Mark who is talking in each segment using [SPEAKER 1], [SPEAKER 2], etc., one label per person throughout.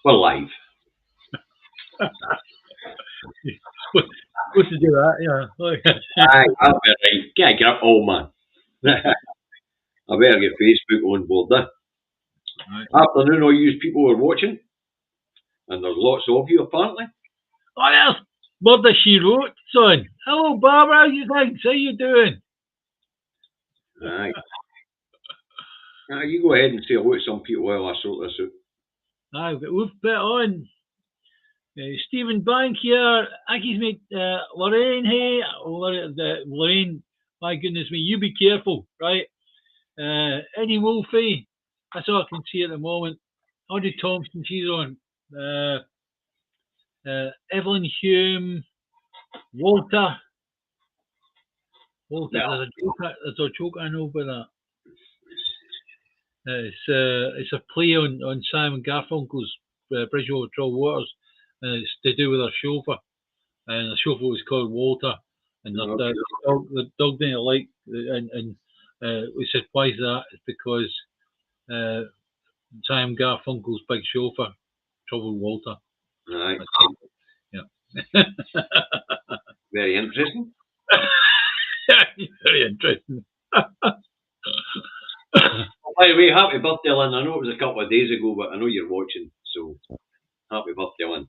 [SPEAKER 1] We're live.
[SPEAKER 2] Supposed to do that, yeah.
[SPEAKER 1] Aye, that's right. Can't get up, old man. I better get Facebook on board there.
[SPEAKER 2] Right.
[SPEAKER 1] Afternoon, all you people are watching, and there's lots of you apparently.
[SPEAKER 2] Oh, there's Murder She Wrote, son. Hello, Barbara. How you thanks? How you doing?
[SPEAKER 1] Aye. You go ahead and say hello to some people while I sort this out.
[SPEAKER 2] Aye, we've put on Stephen Bank here. Aki's mate Lorraine. Hey, Lorraine. My goodness me, you be careful, right? Eddie Wolfie. That's all I can see at the moment. Audrey Thompson, she's on. Evelyn Hume. Walter. Yeah. There's a joke I know about that. It's a play on Simon Garfunkel's Bridge Over Troubled Waters, and it's to do with a chauffeur, and the chauffeur was called Walter, and the dog didn't like, and we said, why is that? It's because Simon Garfunkel's big chauffeur troubled Walter.
[SPEAKER 1] Right.
[SPEAKER 2] Yeah.
[SPEAKER 1] Very interesting.
[SPEAKER 2] Very interesting.
[SPEAKER 1] By the way, happy birthday, Lynn. I know it was a couple of days ago, but I know you're watching, so happy birthday, Lynn.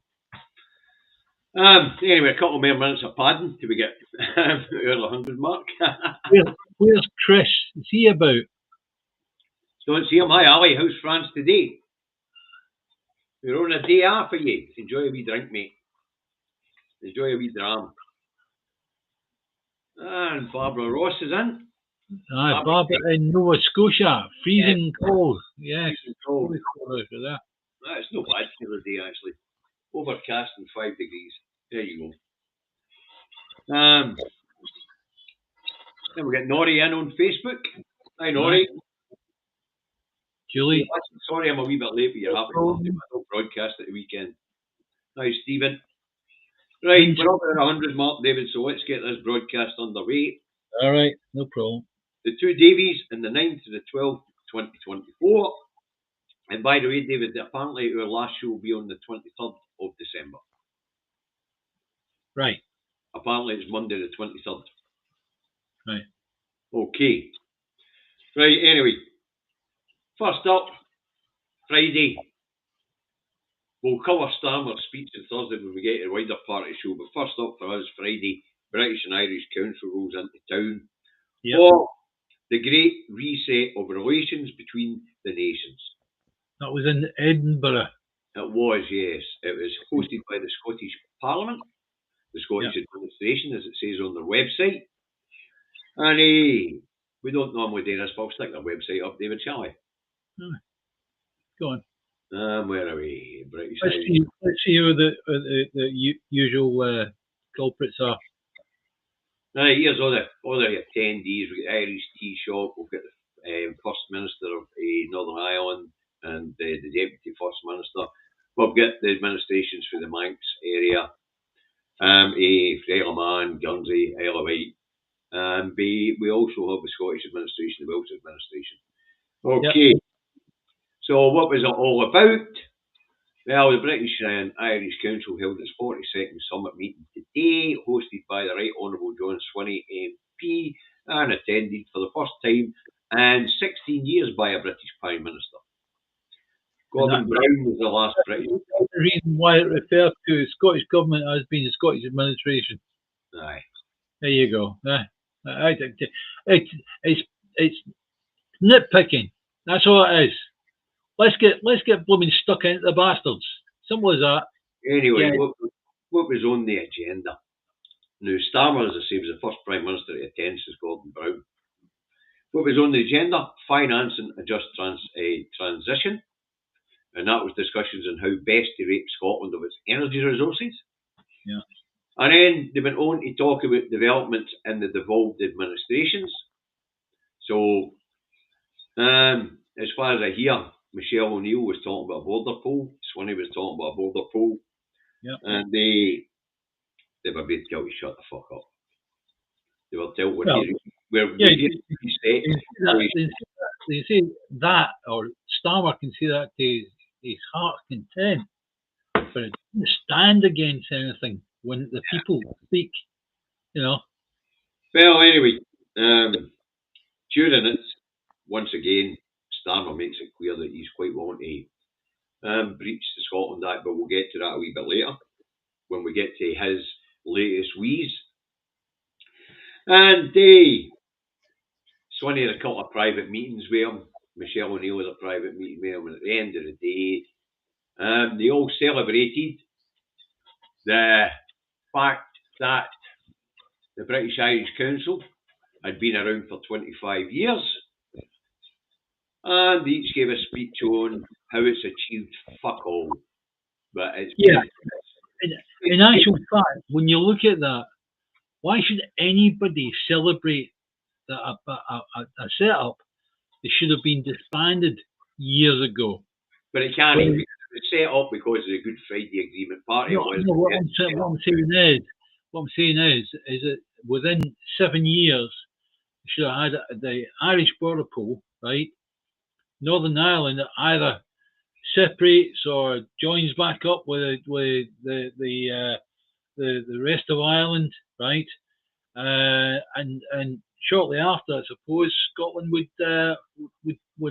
[SPEAKER 1] Anyway, a couple more minutes of padding till we get early 100 mark.
[SPEAKER 2] Where's Chris? Is he about?
[SPEAKER 1] Don't see him. Hi, Ali. How's France today? We're on a day off for you. Enjoy a wee drink, mate. Enjoy a wee dram. And Barbara Ross is in.
[SPEAKER 2] Aye, Barbara in Nova Scotia. Freezing cold. Yes.
[SPEAKER 1] Freezing cold.
[SPEAKER 2] There.
[SPEAKER 1] It's not bad for the day, actually. Overcast and 5 degrees. There you go. Then we get Nori in on Facebook. Hi, Nori.
[SPEAKER 2] Julie.
[SPEAKER 1] Sorry I'm a wee bit late, but you're happy birthday. I don't broadcast at the weekend. Hi, Stephen. Right, we're up at 100 mark, David, so let's get this broadcast underway.
[SPEAKER 2] All right, no problem.
[SPEAKER 1] The Two Davies in the 9th to the 12th, 2024. And by the way, David, apparently our last show will be on the 23rd of December.
[SPEAKER 2] Right.
[SPEAKER 1] Apparently it's Monday the 23rd.
[SPEAKER 2] Right.
[SPEAKER 1] Okay. Right, anyway. First up, Friday. We'll cover Starmer's speech on Thursday when we get to the wider part of the show, but first up for us, Friday, British and Irish Council rolls into town for the great reset of relations between the nations.
[SPEAKER 2] That was in Edinburgh.
[SPEAKER 1] It was, yes. It was hosted by the Scottish Parliament, the Scottish Administration, as it says on their website. And we don't normally do this, but I'll stick their website up, David, shall I?
[SPEAKER 2] Go on.
[SPEAKER 1] Where are we? British.
[SPEAKER 2] Let's see who the usual culprits are.
[SPEAKER 1] Right, here's all the attendees. We've got the Irish Tea Shop, we've got the First Minister of Northern Ireland and the Deputy First Minister. We've got the administrations for the Manx area, Freeland, Guernsey, Isle of Wight. And we also have the Scottish administration, the Welsh administration. Okay. Yep. So what was it all about? Well, the British and Irish Council held its 42nd summit meeting today, hosted by the Right Honourable John Swinney MP, and attended for the first time in 16 years by a British Prime Minister. Gordon Brown was the last British.
[SPEAKER 2] That's the reason why it refers to the Scottish Government as being the Scottish administration.
[SPEAKER 1] Aye.
[SPEAKER 2] There you go. It's nitpicking. That's all it is. Let's get blooming stuck into the bastards. Simple as that.
[SPEAKER 1] Anyway, what was on the agenda? Now, Starmer, as I say, was the first Prime Minister to attend since Gordon Brown. What was on the agenda? Financing a just transition. And that was discussions on how best to rape Scotland of its energy resources.
[SPEAKER 2] Yeah.
[SPEAKER 1] And then they went on to talk about developments in the devolved administrations. So, as far as I hear, Michelle O'Neill was talking about a border poll. Swinney was talking about a border poll.
[SPEAKER 2] Yep.
[SPEAKER 1] And they were being told to shut the fuck up. They were told
[SPEAKER 2] they say that, or Starmer can say that to his heart's content. but it doesn't stand against anything when the people speak, you know.
[SPEAKER 1] Well, anyway, during it, once again, Starmer makes it clear that he's quite willing to breach the Scotland Act, but we'll get to that a wee bit later when we get to his latest wheeze. And Swinney had a couple of private meetings with him. Michelle O'Neill had a private meeting with him, and at the end of the day, they all celebrated the fact that the British Irish Council had been around for 25 years, and they each gave a speech on how it's achieved fuck all. But it's
[SPEAKER 2] in actual fact, when you look at that, why should anybody celebrate that a setup that should have been disbanded years ago?
[SPEAKER 1] But it can't. It was set up because of the Good Friday Agreement party.
[SPEAKER 2] What I'm saying is that within 7 years, we should have had the Irish Border Poll, right? Northern Ireland either separates or joins back up with the rest of Ireland, right? And shortly after, I suppose Scotland would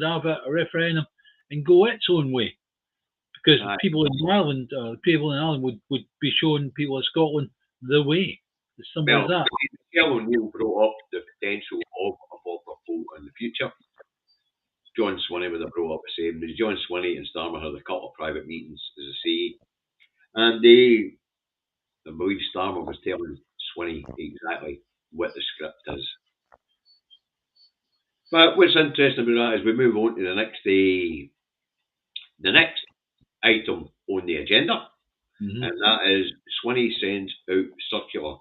[SPEAKER 2] have a referendum and go its own way, because people in Ireland would be showing people of Scotland the way. As simple as that.
[SPEAKER 1] Michelle O'Neill brought up the potential of a border poll in the future. John Swinney would have brought up the same. John Swinney and Starmer had a couple of private meetings, as I say, and I believe Starmer was telling Swinney exactly what the script is. But what's interesting about that is we move on to the next item on the agenda, and that is Swinney sends out circular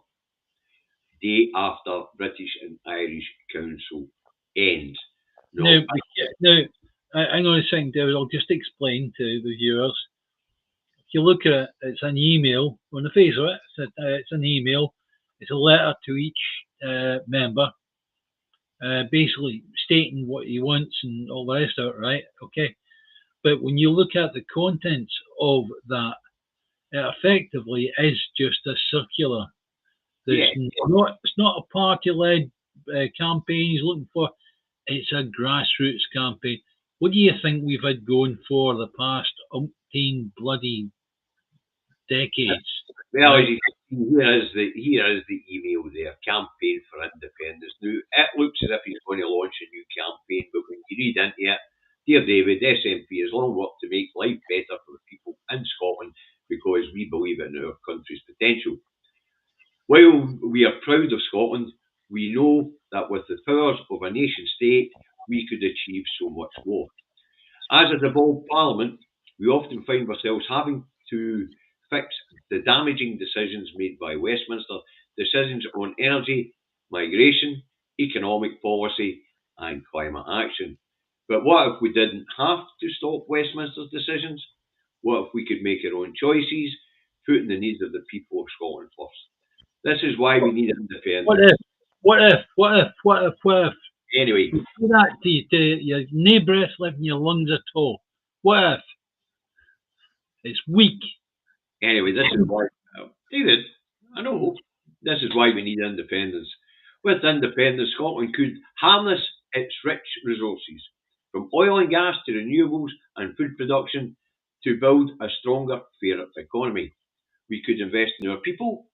[SPEAKER 1] day after British and Irish Council ends.
[SPEAKER 2] Now, hang on a second, David. I'll just explain to the viewers. If you look at it, it's an email. On the face of it, it's an email. It's a letter to each member, basically stating what he wants and all the rest of it, right? Okay. But when you look at the contents of that, it effectively is just a circular. It's not a party-led campaign he's looking for. It's a grassroots campaign. What do you think we've had going for the past umpteen bloody decades?
[SPEAKER 1] Well, here is the email there, Campaign for Independence. Now, it looks as if he's going to launch a new campaign, but when you read into it, Dear David, SNP has long worked to make life better for the people in Scotland because we believe in our country's potential. While we are proud of Scotland, we know that with the powers of a nation state, we could achieve so much more. As a devolved parliament, we often find ourselves having to fix the damaging decisions made by Westminster, decisions on energy, migration, economic policy, and climate action. But what if we didn't have to stop Westminster's decisions? What if we could make our own choices, putting the needs of the people of Scotland first? This is why we need independence.
[SPEAKER 2] What if?
[SPEAKER 1] Anyway.
[SPEAKER 2] You do that to your no breath left in your lungs at all. What if? It's weak.
[SPEAKER 1] Anyway, this is why, David, I know, this is why we need independence. With independence, Scotland could harness its rich resources, from oil and gas to renewables and food production, to build a stronger, fairer economy. We could invest in our people,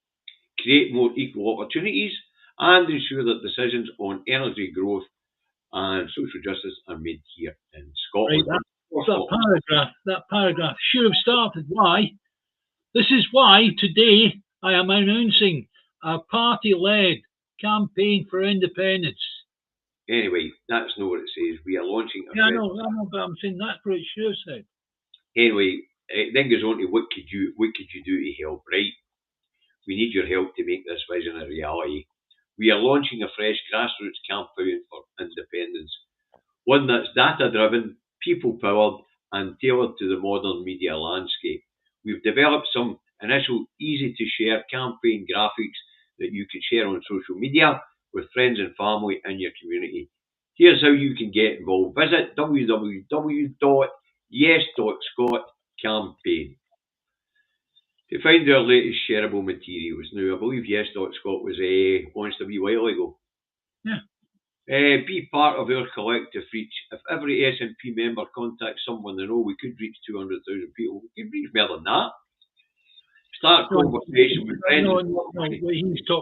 [SPEAKER 1] create more equal opportunities, and ensure that decisions on energy growth and social justice are made here in Scotland.
[SPEAKER 2] Right, that paragraph should have started. Why? This is why today I am announcing a party-led campaign for independence.
[SPEAKER 1] Anyway, that's not what it says. We are launching a...
[SPEAKER 2] I know, but I'm saying that's what it should have said.
[SPEAKER 1] Anyway, it then goes on to what could you do to help, right? We need your help to make this vision a reality. We are launching a fresh grassroots campaign for independence. One that's data-driven, people-powered, and tailored to the modern media landscape. We've developed some initial easy-to-share campaign graphics that you can share on social media with friends and family in your community. Here's how you can get involved. Visit www.yes.scot/campaign. to find our latest shareable materials. Now, I believe Yes.Scot was launched a wee while ago.
[SPEAKER 2] Yeah.
[SPEAKER 1] Be part of our collective reach. If every SNP member contacts someone they know, we could reach 200,000 people. We could reach more than that. Start conversation with friends.
[SPEAKER 2] No, what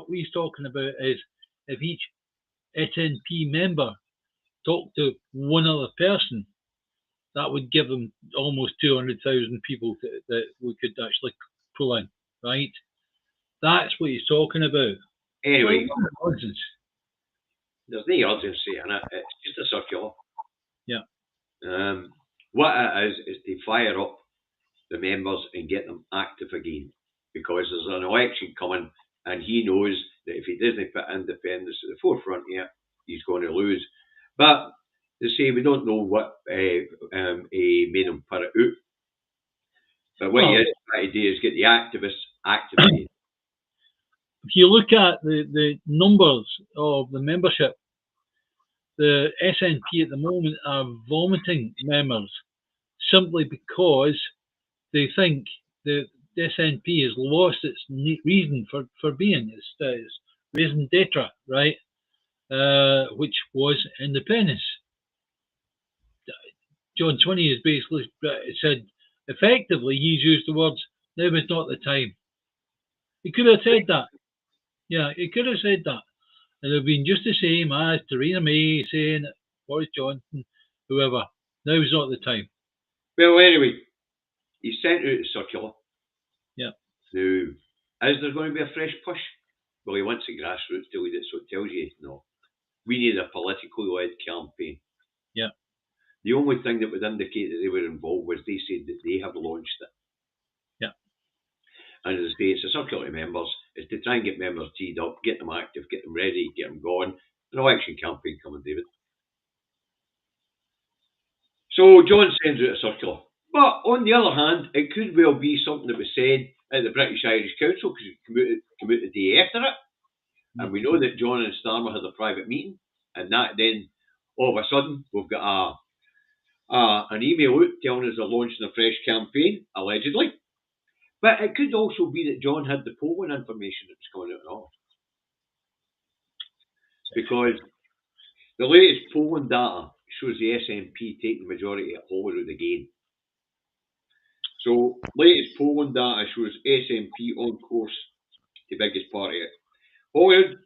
[SPEAKER 2] he's talking about is if each SNP member talked to one other person, that would give them almost 200,000 people that we could actually pull in, right? That's what he's talking about.
[SPEAKER 1] Anyway,
[SPEAKER 2] there's
[SPEAKER 1] no urgency in it. It's just a circular.
[SPEAKER 2] Yeah.
[SPEAKER 1] What it is to fire up the members and get them active again, because there's an election coming, and he knows that if he doesn't put independence at the forefront here, he's going to lose. But they say we don't know what made him put it out. But what he is trying to do is get the activists activated.
[SPEAKER 2] If you look at the numbers of the membership, the SNP at the moment are vomiting members simply because they think the SNP has lost its reason for being. It's raison d'etre, right? Which was independence. John 20 has basically said, effectively, he's used the words, now is not the time. He could have said that. Yeah, he could have said that. And it would have been just the same as Theresa May saying, Boris Johnson, whoever, now is not the time.
[SPEAKER 1] Well, anyway, he sent out a circular.
[SPEAKER 2] Yeah.
[SPEAKER 1] Now, is there going to be a fresh push? Well, he wants the grassroots to lead it, so it tells you no. We need a politically led campaign.
[SPEAKER 2] Yeah.
[SPEAKER 1] The only thing that would indicate that they were involved was they said that they have launched it.
[SPEAKER 2] Yeah.
[SPEAKER 1] And as I say, it's a circular to members. It's to try and get members teed up, get them active, get them ready, get them going. An election campaign coming, David. So John sends out a circular. But on the other hand, it could well be something that was said at the British Irish Council, because it came out the day after it. And we know that John and Starmer had a private meeting, and that then all of a sudden we've got an email out telling us they're launching a fresh campaign, allegedly. But it could also be that John had the polling information that was coming out and all. Because the latest polling data shows the SNP taking the majority at Holyrood again. So, latest polling data shows SNP on course the biggest party at Holyrood.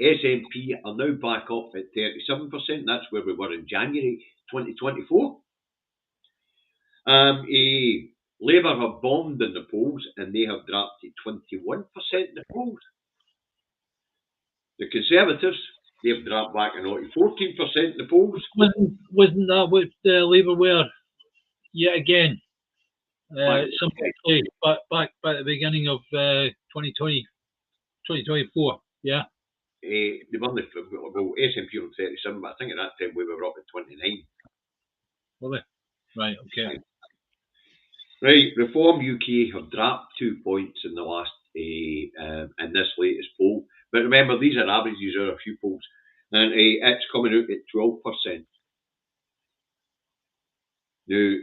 [SPEAKER 1] SNP are now back up at 37%. That's where we were in January 2024. Labour have bombed in the polls, and they have dropped to 21% in the polls. The Conservatives, they've dropped back to 14% in the polls.
[SPEAKER 2] Wasn't that what Labour were yet again? Some place back at the beginning of 2024, yeah?
[SPEAKER 1] They won SNP on 37, but I think at that time we were up at 29.
[SPEAKER 2] Were they? Right, okay.
[SPEAKER 1] Right, Reform UK have dropped 2 points in the last in this latest poll. But remember, these are averages, these are a few polls. And it's coming out at 12%. Now,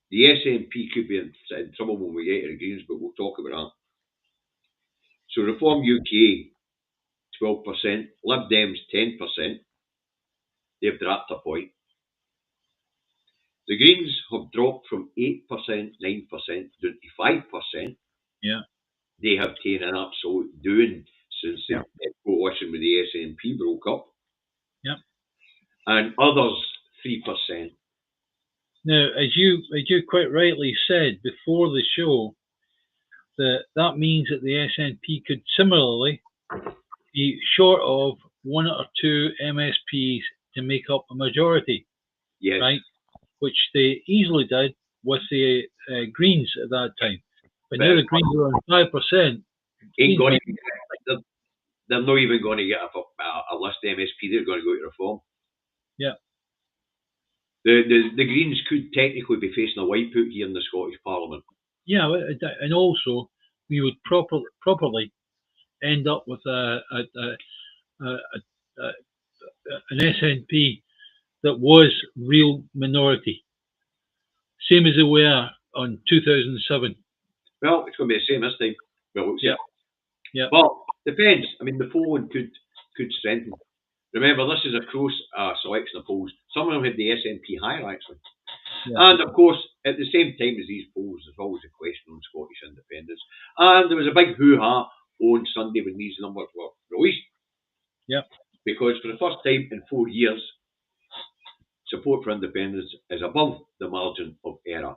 [SPEAKER 1] the SNP could be in trouble when we get to the Greens, but we'll talk about that. So Reform UK, 12%. Lib Dems, 10%. They've dropped a point. The Greens have dropped from 8%, 9% down to 5%.
[SPEAKER 2] Yeah.
[SPEAKER 1] They have taken an absolute doing since the coalition with the SNP broke up.
[SPEAKER 2] Yeah.
[SPEAKER 1] And others, 3%.
[SPEAKER 2] Now, as you quite rightly said before the show, that means that the SNP could similarly be short of one or two MSPs to make up a majority.
[SPEAKER 1] Yes.
[SPEAKER 2] Right? Which they easily did with the Greens at that time. But now the Greens are on 5%.
[SPEAKER 1] They're not even going to get a list MSP. They're going to go to Reform.
[SPEAKER 2] Yeah.
[SPEAKER 1] The Greens could technically be facing a wipeout here in the Scottish Parliament.
[SPEAKER 2] Yeah, and also we would properly end up with an SNP that was real minority, same as they were on 2007.
[SPEAKER 1] Well, it's going to be the same this time. Well,
[SPEAKER 2] Yeah. Yeah.
[SPEAKER 1] But depends. I mean, the polling could strengthen. Remember, this is a close selection of polls. Some of them had the SNP higher, actually.
[SPEAKER 2] Yeah.
[SPEAKER 1] And, of course, at the same time as these polls, there's always a question on Scottish independence. And there was a big hoo-ha on Sunday when these numbers were released.
[SPEAKER 2] Yeah.
[SPEAKER 1] Because for the first time in 4 years, support for independence is above the margin of error.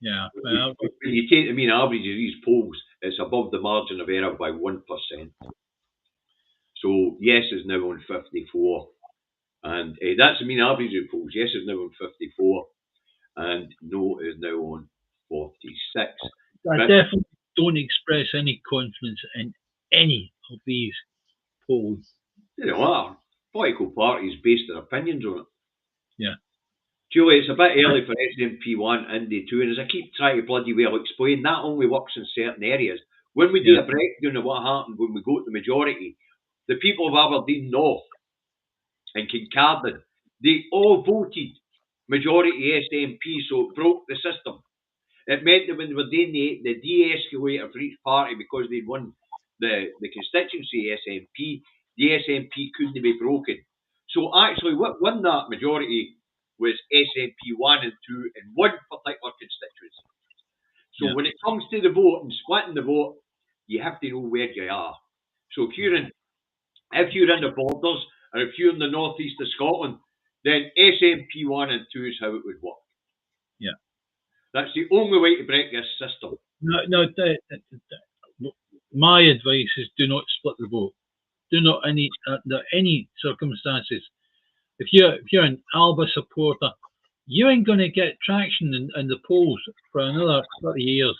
[SPEAKER 2] Yeah.
[SPEAKER 1] When you take the mean average of these polls, it's above the margin of error by 1%. So yes is now on 54, and that's the mean average of polls. Yes is now on 54, and no is now on 46.
[SPEAKER 2] I definitely don't express any confidence in any of these polls.
[SPEAKER 1] You know what? Political parties base their opinions on it.
[SPEAKER 2] Yeah.
[SPEAKER 1] Julie, it's a bit early for SNP1 and Day2, and as I keep trying to bloody well explain, that only works in certain areas. When we do a breakdown of what happened when we go to the majority, the people of Aberdeen North and Kincardine, they all voted majority SNP, so it broke the system. It meant that when they were doing the de-escalator for each party, because they'd won the constituency SNP, the SNP couldn't be broken. So actually, what won that majority was SNP 1 and 2 in one particular constituency. So when it comes to the vote and splitting the vote, you have to know where you are. So if you're in the borders, or if you're in the northeast of Scotland, then SNP 1 and 2 is how it would work.
[SPEAKER 2] Yeah.
[SPEAKER 1] That's the only way to break this system.
[SPEAKER 2] No, my advice is do not split the vote. Do not under any circumstances. If you're an Alba supporter, you ain't going to get traction in the polls for another 30 years.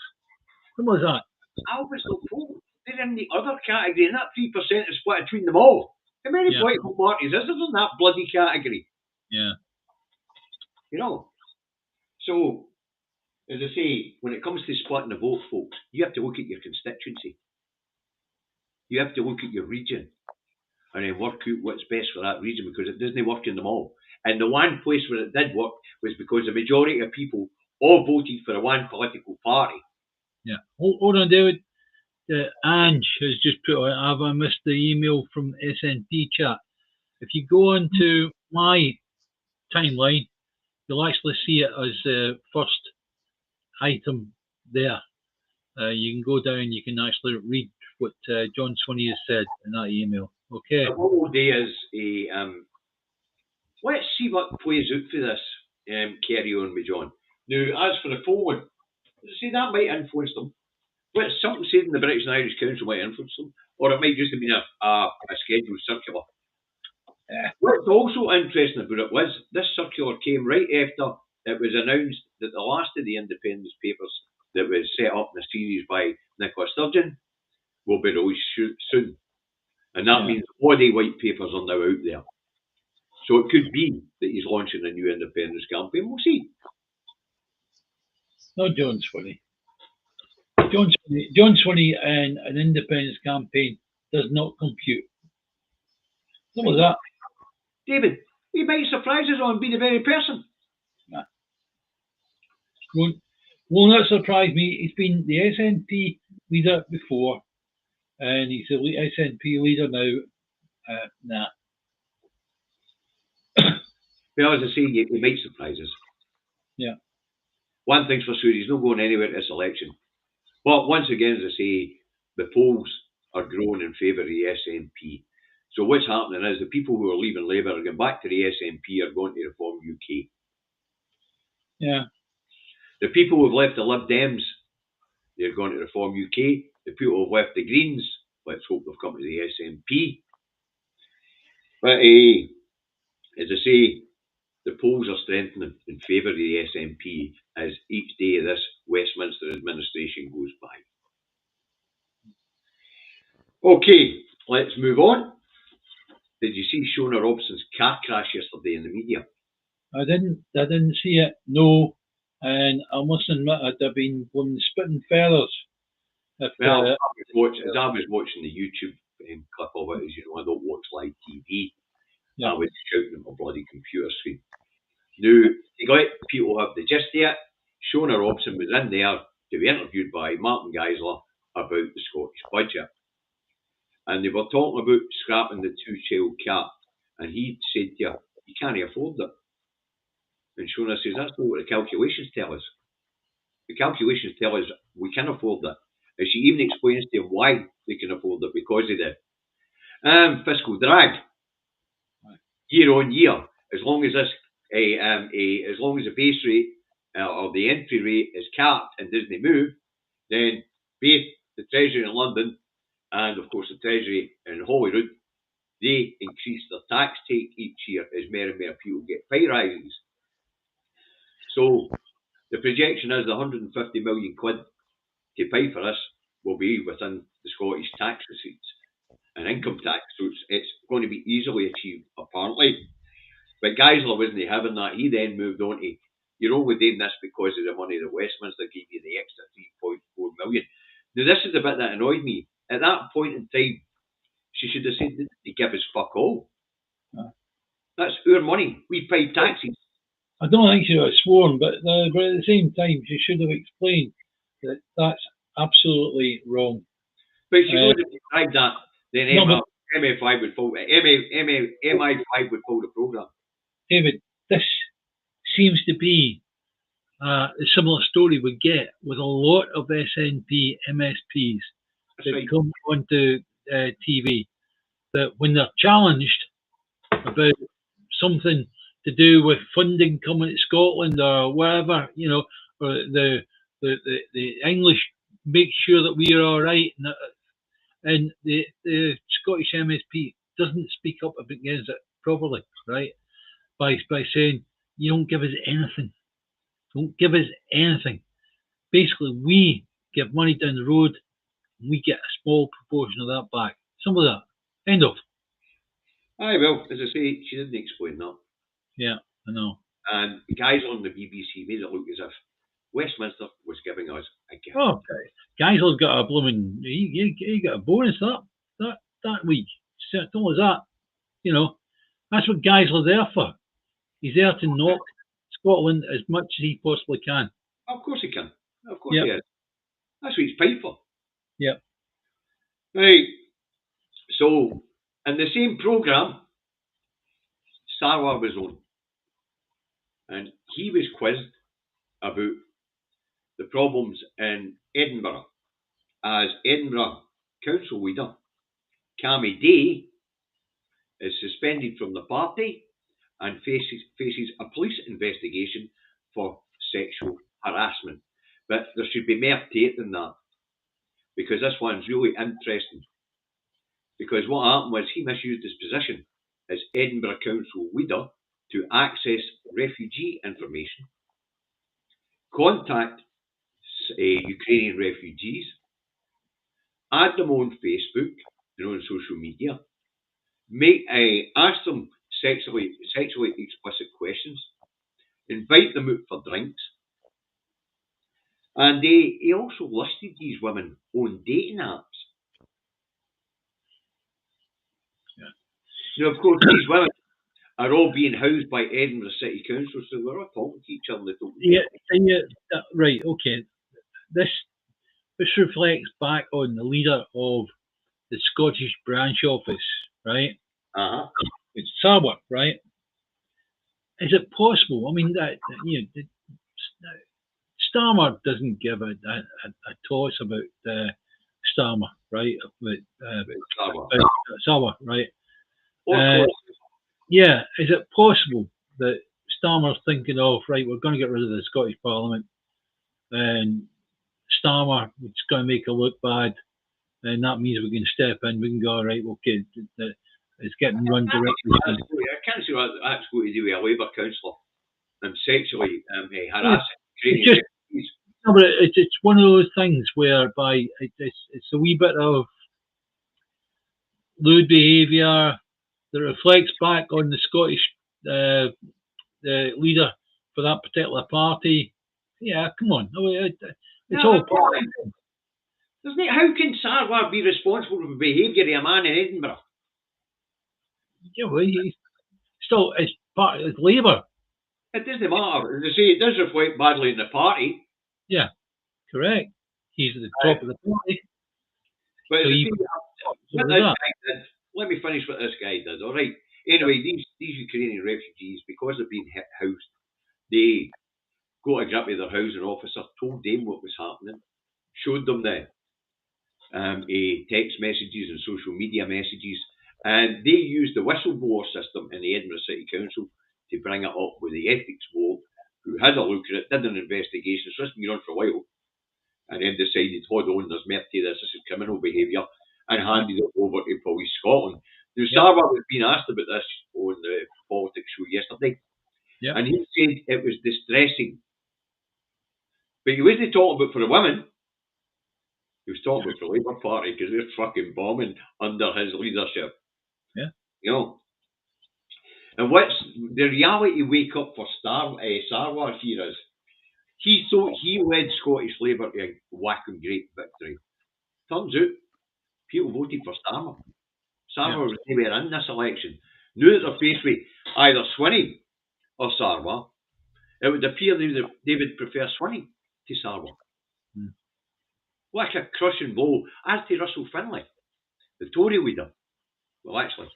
[SPEAKER 2] What was that?
[SPEAKER 1] Alba's not poll. They're in the other category, and that 3% is split between them all. How many political parties is there in that bloody category?
[SPEAKER 2] Yeah.
[SPEAKER 1] You know. So, as I say, when it comes to splitting the vote, folks, you have to look at your constituency. You have to look at your region and then work out what's best for that region, because it doesn't work in them all. And the one place where it did work was because the majority of people all voted for the one political party.
[SPEAKER 2] Yeah. Hold on, David. Ange has just put out, have I missed the email from SNP chat? If you go onto my timeline, you'll actually see it as the first item there. You can go down, you can actually read what John Swinney has said in that email. Okay.
[SPEAKER 1] What we'll do is, let's see what plays out for this. Carry on with John. Now, as for the polling, see, that might influence them. What something said in the British and Irish Council might influence them, or it might just have been a scheduled circular. What's also interesting about it was this circular came right after it was announced that the last of the independence papers that was set up in a series by Nicola Sturgeon will be released soon. And that means all the white papers are now out there. So it could be that he's launching a new independence campaign. We'll see.
[SPEAKER 2] No, John Swinney. John Swinney and an independence campaign does not compute. What was that?
[SPEAKER 1] David, he might surprise us and be the very person.
[SPEAKER 2] Nah. Will not surprise me. He's been the SNP leader before, and he's the SNP leader now. Nah.
[SPEAKER 1] Well, as I say, he might surprise us.
[SPEAKER 2] Yeah.
[SPEAKER 1] One thing's for sure, he's not going anywhere at this election. But once again, as I say, the polls are growing in favour of the SNP. So what's happening is the people who are leaving Labour are going back to the SNP are going to Reform UK.
[SPEAKER 2] Yeah.
[SPEAKER 1] The people who have left the Lib Dems, they're going to Reform UK. The people who have left the Greens, let's hope they've come to the SNP. But as I say, the polls are strengthening in favour of the SNP as each day of this Westminster administration goes by. Okay, let's move on. Did you see Shona Robson's car crash yesterday in the media?
[SPEAKER 2] I didn't see it, no. And I must admit, I've been spitting feathers.
[SPEAKER 1] As I was watching the YouTube clip of it, as you know, I don't watch live TV. Yeah. I was shouting at my bloody computer screen. Now, you got people have the gist of it. Shona Robson was in there to be interviewed by Martin Geisler about the Scottish budget. And they were talking about scrapping the two-child cap. And he said to her, you can't afford it. And Shona says, that's not what the calculations tell us. The calculations tell us we can afford it. And she even explains to him why they can afford it, because of the fiscal drag. Year on year, as long as the base rate or the entry rate is capped and doesn't move, then both the Treasury in London and of course the Treasury in Holyrood, they increase their tax take each year as more and more people get pay rises. So the projection is the 150 million quid to pay for this will be within the Scottish tax receipts and income tax, so it's going to be easily achieved apparently. But Geisler wasn't having that. He then moved on to, you're only doing this because of the money that Westminster gave you, the extra 3.4 million. Now, this is the bit that annoyed me. At that point in time, she should have said to give us fuck all. That's our money. We pay taxes.
[SPEAKER 2] I don't think she was sworn, but at the same time, she should have explained that that's absolutely wrong.
[SPEAKER 1] But she would have described that, then MI5 would fall the programme.
[SPEAKER 2] David, this seems to be a similar story we get with a lot of SNP MSPs that come onto TV, that when they're challenged about something to do with funding coming to Scotland or wherever, or the English make sure that we are all right, and the Scottish MSP doesn't speak up against it properly, right? By saying, you don't give us anything. Don't give us anything. Basically, we give money down the road, and we get a small proportion of that back. Some of that. End of.
[SPEAKER 1] Aye, well, as I say, she didn't explain that.
[SPEAKER 2] Yeah, I know.
[SPEAKER 1] And guys on the BBC made it look as if Westminster was giving us a gift.
[SPEAKER 2] Oh, okay. Geisler's got a blooming, he got a bonus that week. Simple as that. That's what Geisler's there for. He's there to knock Scotland as much as he possibly can.
[SPEAKER 1] Of course he can. Of course he is. That's what he's paid for.
[SPEAKER 2] Yeah.
[SPEAKER 1] Right. So, in the same programme, Sarwar was on. And he was quizzed about the problems in Edinburgh as Edinburgh Council leader Cammy Day is suspended from the party and faces a police investigation for sexual harassment. But there should be more to it than that, because this one's really interesting. Because what happened was he misused his position as Edinburgh Council leader to access refugee information, contact Ukrainian refugees, add them on Facebook and on social media, ask them sexually explicit questions, invite them out for drinks, and he also listed these women on dating apps. Now, of course, these women are all being housed by Edinburgh City Council, so they're all talking to each other.
[SPEAKER 2] Right, okay. This reflects back on the leader of the Scottish branch office, right? It's Sarwar, right? Is it possible? I mean, Starmer doesn't give a toss about Starmer, right? Sarwar, right? Yeah, is it possible that Starmer's thinking of, right, we're going to get rid of the Scottish Parliament, and Starmer is going to make it look bad, and that means we can step in, we can go, all right, okay, it's getting run directly.
[SPEAKER 1] I can't see what that's going to do with a Labour councillor and sexually harassing.
[SPEAKER 2] No, but it's one of those things whereby it's a wee bit of lewd behaviour that reflects back on the Scottish the leader for that particular party. Yeah, come on. It's all part of it.
[SPEAKER 1] Doesn't it? How can Sarwar be responsible for the behaviour of a man in Edinburgh?
[SPEAKER 2] Yeah, well, it's part of Labour.
[SPEAKER 1] It doesn't matter. As I say, it does reflect badly in the party.
[SPEAKER 2] Yeah. Correct. He's at the top of the party.
[SPEAKER 1] But
[SPEAKER 2] So
[SPEAKER 1] what this guy did, let me finish what this guy did, all right? Anyway, these Ukrainian refugees, because they've been housed, they got a grip with their housing officer, told them what was happening, showed them the text messages and social media messages, and they used the whistleblower system in the Edinburgh City Council to bring it up with the ethics board, who had a look at it, did an investigation, so it's been on for a while, and then decided, hold on, there's merit to this is criminal behaviour, and handed it over to Police Scotland. Now, Starmer was being asked about this on the politics show yesterday, and he said it was distressing. But he wasn't talking about for the women. He was talking about for the Labour Party because they're fucking bombing under his leadership.
[SPEAKER 2] Yeah.
[SPEAKER 1] You know. And what's the reality wake up for Sarwar here is he led Scottish Labour to a whacking great victory. Turns out people voted for Starmer. Starmer was nowhere in this election. Now that they're faced with either Swinney or Sarwar, it would appear they would prefer Swinney to Sarwar. Like a crushing blow, as to Russell Finlay, the Tory leader. Well, actually,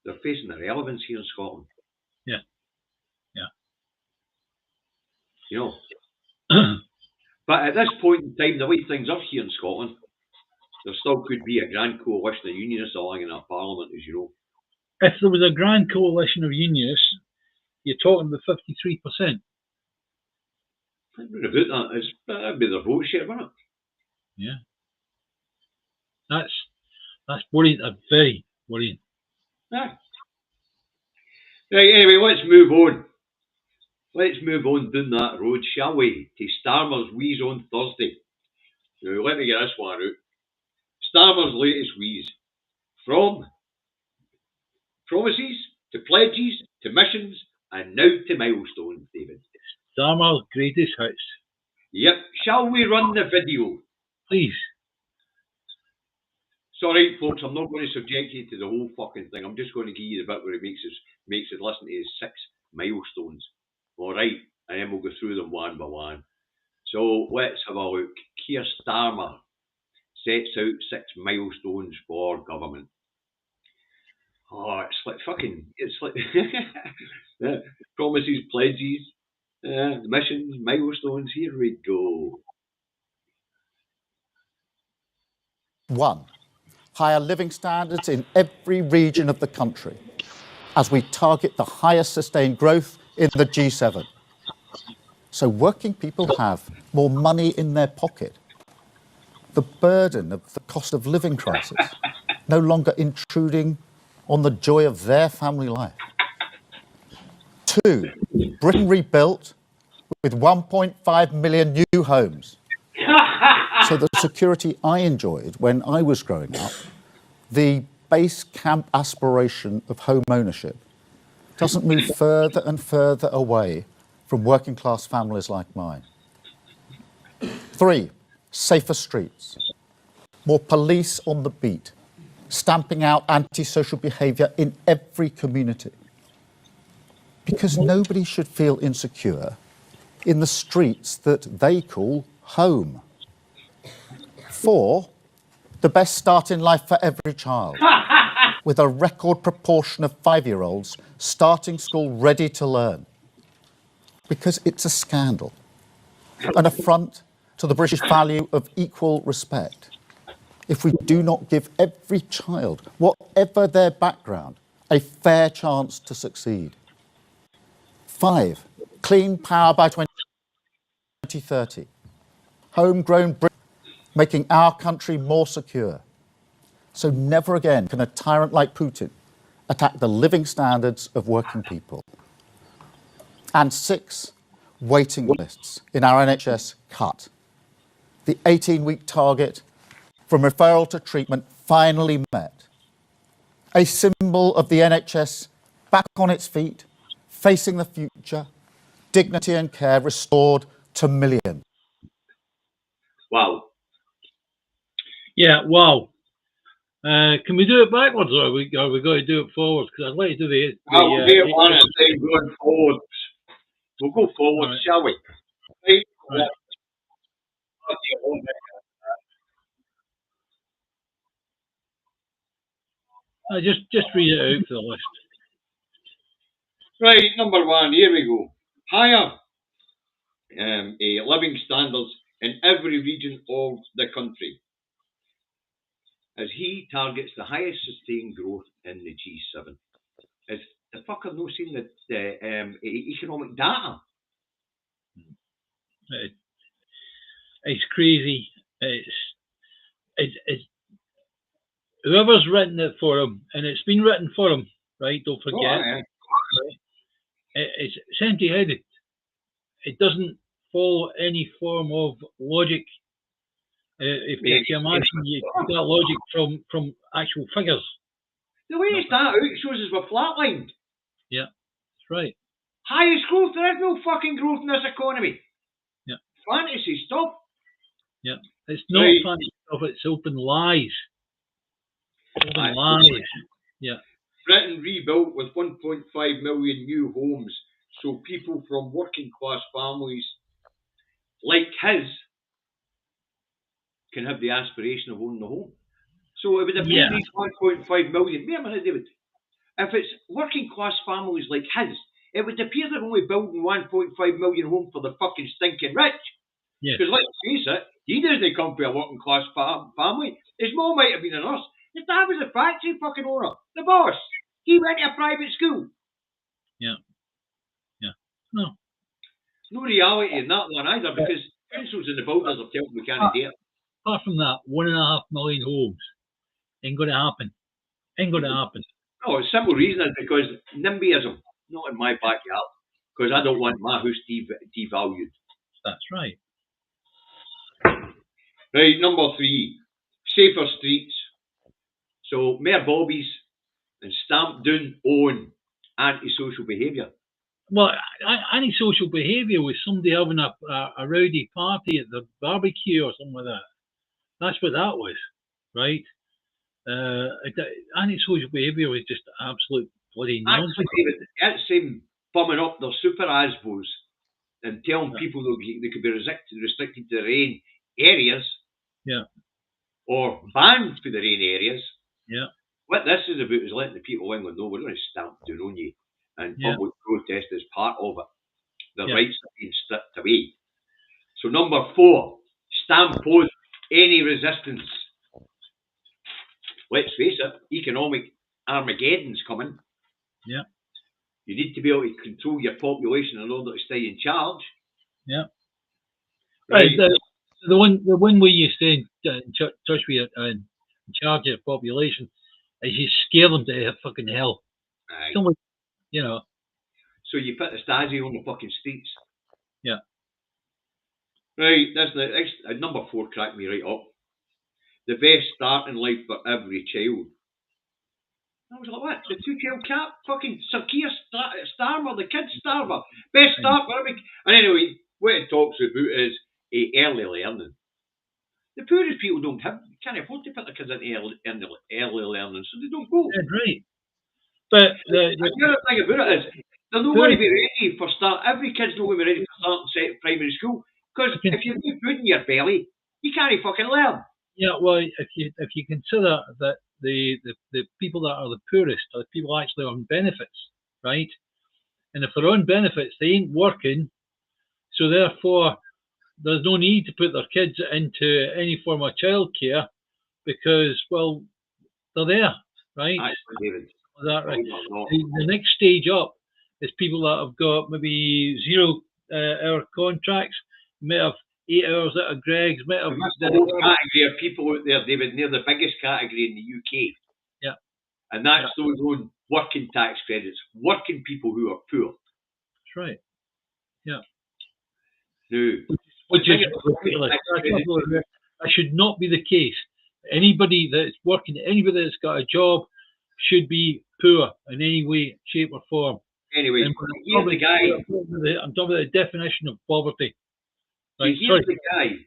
[SPEAKER 1] they're facing irrelevance here in Scotland.
[SPEAKER 2] Yeah.
[SPEAKER 1] You know. But at this point in time, the way things are here in Scotland, there still could be a grand coalition of unionists along in our parliament, as you know.
[SPEAKER 2] If there was a grand coalition of unionists, you're talking about 53%.
[SPEAKER 1] About that, that'd be their vote share, wouldn't it?
[SPEAKER 2] Yeah. That's worrying. Very worrying.
[SPEAKER 1] Yeah. Right, anyway, let's move on. Let's move on down that road, shall we? To Starmer's wheeze on Thursday. Now, let me get this one out. Starmer's latest wheeze. From promises, to pledges, to missions, and now to milestones, David.
[SPEAKER 2] Starmer's greatest hits.
[SPEAKER 1] Yep. Shall we run the video?
[SPEAKER 2] Please.
[SPEAKER 1] Sorry, folks, I'm not going to subject you to the whole fucking thing. I'm just going to give you the bit where he makes us listen to his 6 milestones. All right, and then we'll go through them one by one. So let's have a look. Keir Starmer sets out 6 milestones for government. Oh, it's like promises, pledges, missions, milestones. Here we go.
[SPEAKER 3] 1. Higher living standards in every region of the country as we target the highest sustained growth in the G7. So working people have more money in their pocket. The burden of the cost of living crisis no longer intruding on the joy of their family life. 2. Britain rebuilt with 1.5 million new homes. So the security I enjoyed when I was growing up, the base camp aspiration of home ownership, doesn't move further and further away from working class families like mine. 3. Safer streets. More police on the beat, stamping out antisocial behaviour in every community. Because nobody should feel insecure in the streets that they call home. 4. The best start in life for every child, with a record proportion of 5-year-olds starting school ready to learn. Because it's a scandal, an affront to the British value of equal respect, if we do not give every child, whatever their background, a fair chance to succeed. 5. Clean power by 2030. Homegrown Britain, making our country more secure. So never again can a tyrant like Putin attack the living standards of working people. And 6, waiting lists in our NHS cut. The 18-week target from referral to treatment finally met. A symbol of the NHS back on its feet, facing the future, dignity and care restored to millions.
[SPEAKER 1] Wow.
[SPEAKER 2] Yeah, wow. Can we do it backwards, or are we going to do it forwards? Because I'd like to do the
[SPEAKER 1] I'll do it one at a time going forwards. We'll go forwards, shall we? Right.
[SPEAKER 2] Just read it out for the list.
[SPEAKER 1] Right, number 1, here we go. Higher living standards in every region of the country, as he targets the highest sustained growth in the G7. Is the fucker not seeing the economic data?
[SPEAKER 2] It's crazy. It's whoever's written it for him, and it's been written for him, right? Don't forget. Right? It's empty-headed. It doesn't follow any form of logic. If you imagine you get that logic from actual figures.
[SPEAKER 1] The way it's that out, it shows us we're flatlined.
[SPEAKER 2] Yeah, that's right.
[SPEAKER 1] Highest growth, there is no fucking growth in this economy.
[SPEAKER 2] Yeah.
[SPEAKER 1] Fantasy stuff.
[SPEAKER 2] Yeah. It's not fantasy stuff, it's open lies. Open lies. Yeah.
[SPEAKER 1] Britain rebuilt with 1.5 million new homes, so people from working class families like his can have the aspiration of owning a home. So it would appear these 1.5 million. Wait a minute, David. If it's working class families like his, it would appear they're only building 1.5 million homes for the fucking stinking rich. Because let's face it, he doesn't come from a working class family. His mom might have been a nurse. His dad was a factory fucking owner. The boss. He went to a private school.
[SPEAKER 2] Yeah. No.
[SPEAKER 1] No reality in that one either, because councils and the builders have told we can't do it.
[SPEAKER 2] Apart from that, 1.5 million homes ain't going to happen.
[SPEAKER 1] No, it's simple reason is because NIMBYism, not in my backyard, because I don't want my house devalued.
[SPEAKER 2] That's right.
[SPEAKER 1] Right, number 3, safer streets. So Mayor Bobbies and stamp down on antisocial behaviour.
[SPEAKER 2] Well, antisocial behaviour was somebody having a rowdy party at the barbecue or something like that. That's what that was, right? Antisocial behaviour was just absolute bloody nonsense.
[SPEAKER 1] Actually, it's him bumming up their super ASBOs and telling people they could be restricted to their own areas.
[SPEAKER 2] Yeah.
[SPEAKER 1] Or banned for their own areas.
[SPEAKER 2] Yeah.
[SPEAKER 1] What this is about is letting the people of England know we're going to stamp down on you. And public protest is part of it. The rights are being stripped away. So number 4, stamp on any resistance. Let's face it, economic Armageddon's coming.
[SPEAKER 2] Yeah.
[SPEAKER 1] You need to be able to control your population in order to stay in charge.
[SPEAKER 2] Yeah. Right. The one way you stay in touch with in charge of the population is you scare them to fucking hell. Someone,
[SPEAKER 1] So you put the Stasi on the fucking streets.
[SPEAKER 2] Yeah.
[SPEAKER 1] Right, that's number 4 cracked me right up. The best start in life for every child. I was like, what? The 2-child cap? Fucking Sir Keir Starmer, the kid Starmer. Best start for every... And anyway, what it talks about is early learning. The poorest people can't afford to put their kids into early learning, so they don't go.
[SPEAKER 2] That's right. But
[SPEAKER 1] the other thing about it is, they're not going to be ready for start. Every kid's not going to be ready for start primary school. Because if you've got food in your belly, you can't fucking learn.
[SPEAKER 2] Yeah, well, if you consider that the people that are the poorest are the people actually on benefits, right? And if they're on benefits, they ain't working, so therefore there's no need to put their kids into any form of childcare because, well, they're there, right?
[SPEAKER 1] David.
[SPEAKER 2] Is that right? The next stage up is people that have got maybe 0-hour contracts, may have 8 hours out of Greg's, may have
[SPEAKER 1] the whole category of people out there, David, and they're the biggest category in the UK.
[SPEAKER 2] Yeah.
[SPEAKER 1] And that's those on working tax credits, working people who are poor.
[SPEAKER 2] That's right. Yeah.
[SPEAKER 1] No.
[SPEAKER 2] Which is ridiculous. That should not be the case. Anybody that's working, anybody that's got a job should be poor in any way, shape or form.
[SPEAKER 1] Anyway, here's the guy.
[SPEAKER 2] I'm talking about the definition of poverty.
[SPEAKER 1] Right, here's the guy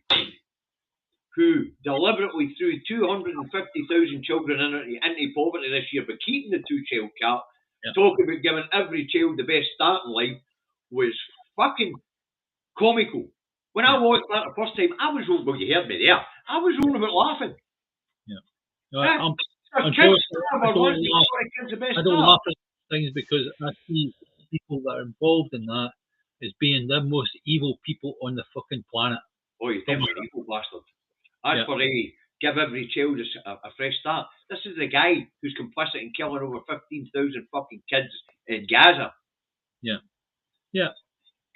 [SPEAKER 1] who deliberately threw 250,000 children into poverty this year, but keeping the 2-child cap, talking about giving every child the best start in life, was fucking comical. When I watched that the first time, I was rolling, well, you heard me there, I was rolling about laughing.
[SPEAKER 2] Yeah. unfortunately, I don't laugh at things because I see people that are involved in that as being the most evil people on the fucking planet.
[SPEAKER 1] Oh, you think you're an evil bastard. As for give every child a fresh start. This is the guy who's complicit in killing over 15,000 fucking kids in Gaza.
[SPEAKER 2] Yeah. Yeah.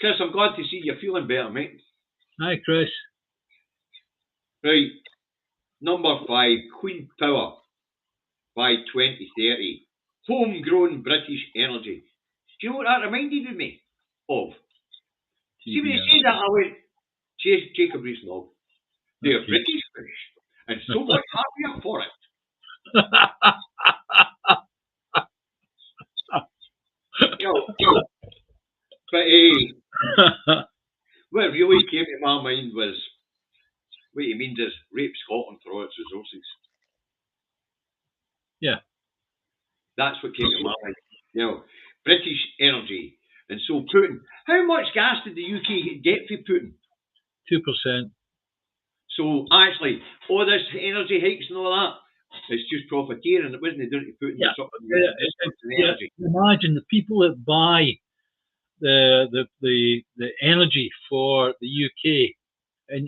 [SPEAKER 1] Chris, I'm glad to see you feeling better, mate.
[SPEAKER 2] Hi, Chris.
[SPEAKER 1] Right. Number 5, Queen Power by 2030. Homegrown British energy. Do you know what that reminded me of? See, when you say that, I went, Jacob Rees-Mogg. They're British fish, and so much happier for it. But what really came to my mind was what he means is rape Scotland for all its resources.
[SPEAKER 2] Yeah.
[SPEAKER 1] That's what came to my mind. British energy. And so Putin. How much gas did the UK get for Putin?
[SPEAKER 2] 2%.
[SPEAKER 1] So actually, all this energy hikes and all that, it's just profiteering. It wasn't doing to Putin.
[SPEAKER 2] Imagine the people that buy the energy for the UK and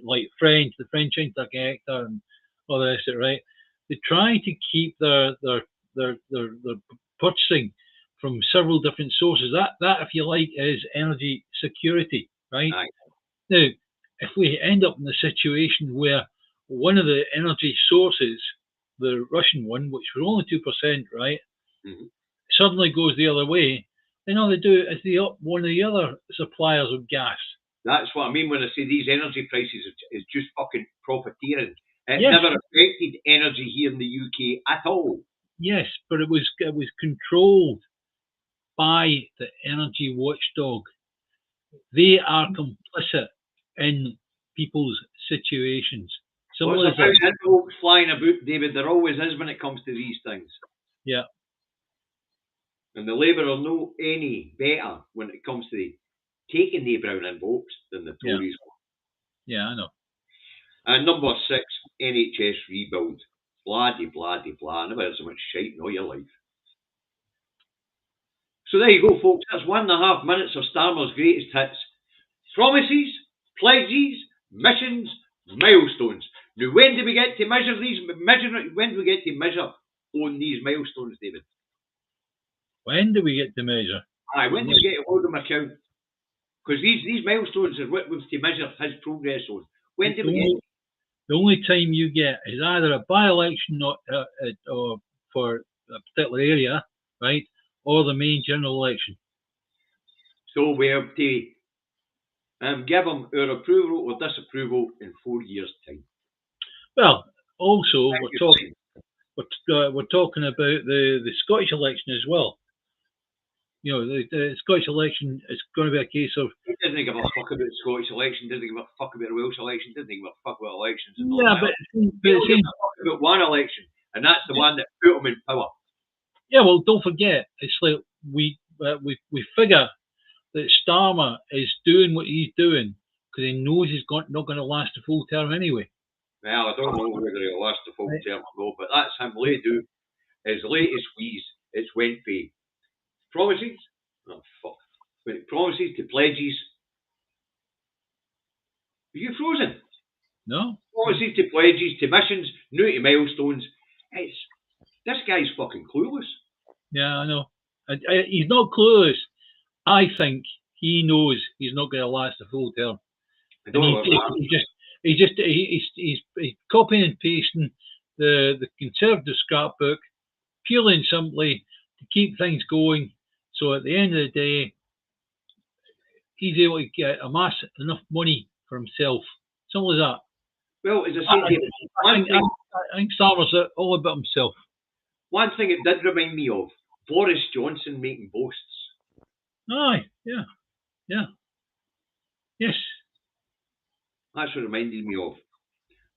[SPEAKER 2] like the French interconnector and all the rest of it, right? They try to keep their purchasing from several different sources. That, if you like, is energy security, right?
[SPEAKER 1] Aye.
[SPEAKER 2] Now, if we end up in a situation where one of the energy sources, the Russian one, which was only 2%, right, suddenly goes the other way, then all they do is they up one of the other suppliers of gas.
[SPEAKER 1] That's what I mean when I say these energy prices is just fucking profiteering. It never affected energy here in the UK at all.
[SPEAKER 2] Yes, but it was controlled by the energy watchdog. They are complicit in people's situations.
[SPEAKER 1] What's about envelopes flying about, David? There always is when it comes to these things.
[SPEAKER 2] Yeah.
[SPEAKER 1] And the Labour are no any better when it comes to taking the brown envelopes than the Tories were.
[SPEAKER 2] Yeah, I know.
[SPEAKER 1] And number 6, NHS rebuild. Bloody, bloody, blah. Never heard so much shite in all your life. So there you go, folks. That's 1.5 minutes of Starmer's greatest hits. Promises, pledges, missions, milestones. Now, when do we get to measure these? When do we get to measure on these milestones, David?
[SPEAKER 2] When do we get to measure?
[SPEAKER 1] Aye, when do we get to hold them account? Because these milestones are what we've to measure his progress on. When do we get?
[SPEAKER 2] The only time you get is either a by-election or for a particular area, right, or the main general election.
[SPEAKER 1] So we have to give them our approval or disapproval in 4 years' time.
[SPEAKER 2] Well, also we're talking about the Scottish election as well. The Scottish election is going to be a case of...
[SPEAKER 1] He doesn't give a fuck about the Scottish election, doesn't give a fuck about the Welsh election, doesn't give a fuck about elections.
[SPEAKER 2] Yeah, but
[SPEAKER 1] he gives a fuck about one election, and that's the one that put him in power.
[SPEAKER 2] Yeah, well, don't forget, it's like we figure that Starmer is doing what he's doing because he knows he's not going to last a full term anyway.
[SPEAKER 1] Well, I don't know whether he'll last a full term or no, but that's him late do. His latest wheeze, it's went for promises. Oh, fuck. When it promises to pledges. Are you frozen?
[SPEAKER 2] No.
[SPEAKER 1] Promises to pledges, to missions, new to milestones. This guy's fucking clueless.
[SPEAKER 2] Yeah, I know. He's not clueless. I think he knows he's not going to last a full term. He's copying and pasting the Conservative scrapbook purely and simply to keep things going. So at the end of the day, he's able to amass enough money for himself. Simple as that.
[SPEAKER 1] Well, as I said,
[SPEAKER 2] I think Starmer's all about himself.
[SPEAKER 1] One thing it did remind me of, Boris Johnson making boasts.
[SPEAKER 2] Aye, yeah. Yes.
[SPEAKER 1] That's what it reminded me of.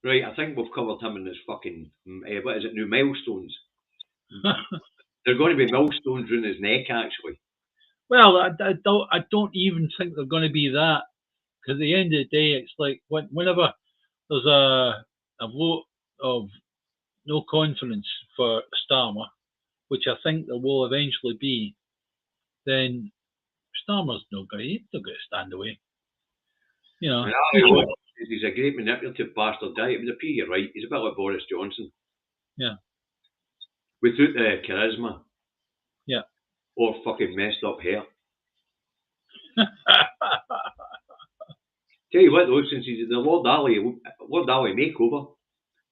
[SPEAKER 1] Right, I think we've covered him in this fucking, what is it, new milestones. There are going to be milestones around his neck, actually.
[SPEAKER 2] Well, I don't even think they're going to be that. Because at the end of the day, it's like whenever there's a vote of no conference for Starmer, which I think there will eventually be, then Starmer's not going to stand away. You know,
[SPEAKER 1] he's a great manipulative bastard guy. It would appear you're right. He's a bit like Boris Johnson.
[SPEAKER 2] Yeah.
[SPEAKER 1] Without the charisma.
[SPEAKER 2] Yeah.
[SPEAKER 1] Or fucking messed up hair. Tell you what though, since he's the Lord Ali makeover,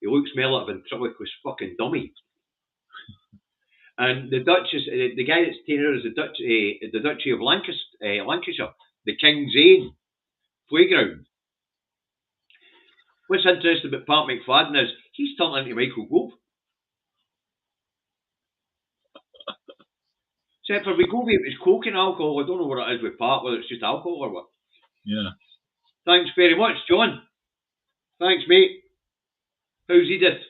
[SPEAKER 1] he looks more like a ventriloquist fucking dummy. And the Duchess, the guy that's taken her as the Duchy of Lancashire, the King's Ain playground. What's interesting about Pat McFadden is he's turned into Michael Gove. Except for we go with his coke and alcohol. I don't know what it is with Pat, whether it's just alcohol or what.
[SPEAKER 2] Yeah.
[SPEAKER 1] Thanks very much, John. Thanks, mate. How's Edith?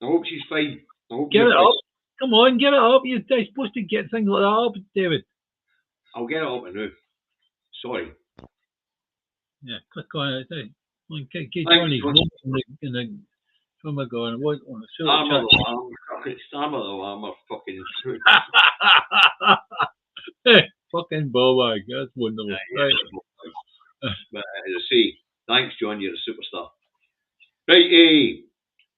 [SPEAKER 1] I hope she's fine.
[SPEAKER 2] Get it up. Come on, get it up. You're supposed to get things like that up, David.
[SPEAKER 1] I'll get it up now. Sorry.
[SPEAKER 2] Yeah, click on it. Get Johnny in the. Oh my God! What?
[SPEAKER 1] Starmer the Lamb, fucking.
[SPEAKER 2] Fucking ballbag. That's wonderful. Right.
[SPEAKER 1] But as I say, thanks, John. You're a superstar. Right,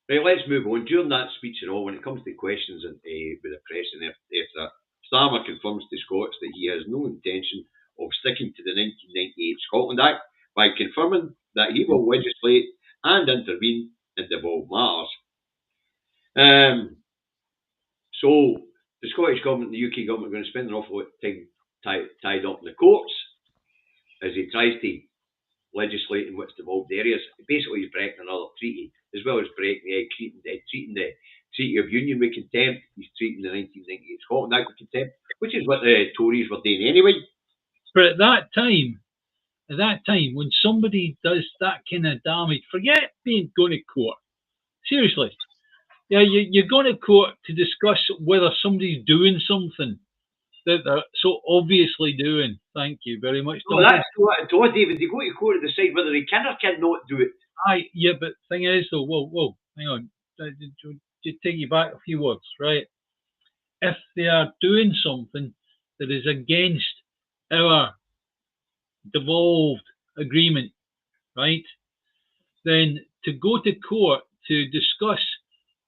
[SPEAKER 1] right. Let's move on. During that speech and all, when it comes to questions and with the press and after that, Starmer confirms to Scots that he has no intention of sticking to the 1998 Scotland Act by confirming that he will legislate and intervene in devolved matters. So the Scottish government and the UK government are going to spend an awful lot of time tied up in the courts as he tries to legislate in what's devolved areas. Basically, he's breaking another treaty, as well as treating the Treaty of Union with contempt. He's treating the 1998 Scotland Act with contempt, which is what the Tories were doing anyway.
[SPEAKER 2] But at that time, when somebody does that kind of damage, forget going to court. Seriously. Yeah, you're going to court to discuss whether somebody's doing something that they're so obviously doing. Thank you very much.
[SPEAKER 1] Well, that's what I told David. You go to court to decide whether they can or cannot do it.
[SPEAKER 2] Yeah, but the thing is, though, whoa, hang on. Just take you back a few words, right? If they are doing something that is against our devolved agreement, right, then to go to court to discuss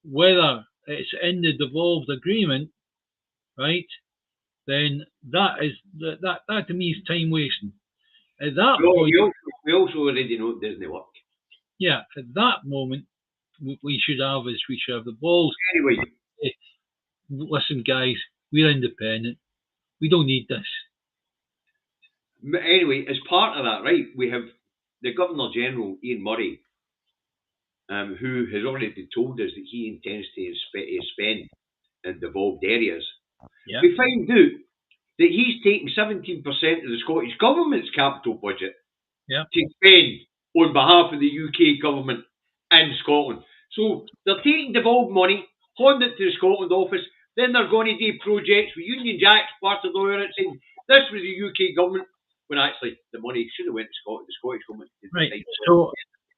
[SPEAKER 2] whether it's in the devolved agreement, right, then that to me is time wasting. At that point,
[SPEAKER 1] we also already know it doesn't work.
[SPEAKER 2] Yeah, at that moment, we should have the balls.
[SPEAKER 1] Anyway,
[SPEAKER 2] listen, guys, we're independent. We don't need this.
[SPEAKER 1] Anyway, as part of that, right, we have the Governor General, Ian Murray, who has already told us that he intends to spend in devolved areas.
[SPEAKER 2] Yeah.
[SPEAKER 1] We find out that he's taking 17% of the Scottish Government's capital budget to spend on behalf of the UK Government in Scotland. So they're taking devolved money, handing it to the Scotland office, then they're going to do projects with Union Jacks, part of the lawyer, saying this was the UK Government, when actually the money should have went to the Scottish Government.
[SPEAKER 2] Right.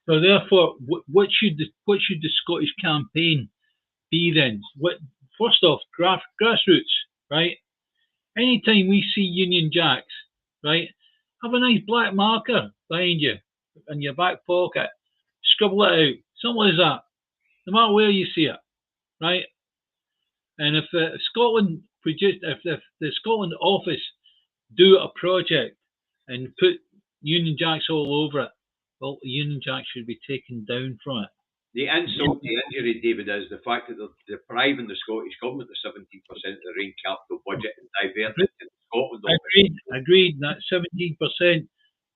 [SPEAKER 2] So therefore, what should the Scottish campaign be then? First off, grassroots, right? Anytime we see Union Jacks, right, have a nice black marker behind you in your back pocket, scribble it out, something like that, no matter where you see it, right? And if the Scotland office do a project and put Union Jacks all over it, well, Union Jack should be taken down from it.
[SPEAKER 1] The insult, the injury, David, is the fact that they're depriving the Scottish Government of 17% of the reign capital budget and diverting it to the Scotland office.
[SPEAKER 2] Agreed. That 17%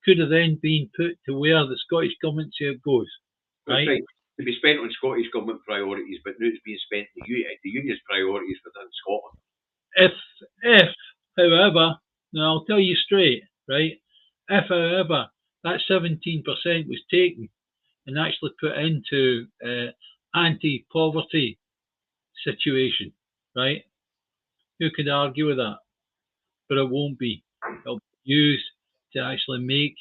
[SPEAKER 2] could have then been put to where the Scottish Government say it goes. Right?
[SPEAKER 1] To be spent on Scottish Government priorities, but now it's being spent on the Union's priorities within Scotland.
[SPEAKER 2] If, however, now I'll tell you straight, right? If, however, that 17% was taken and actually put into anti-poverty situation, right? Who could argue with that? But it won't be. It'll be used to actually make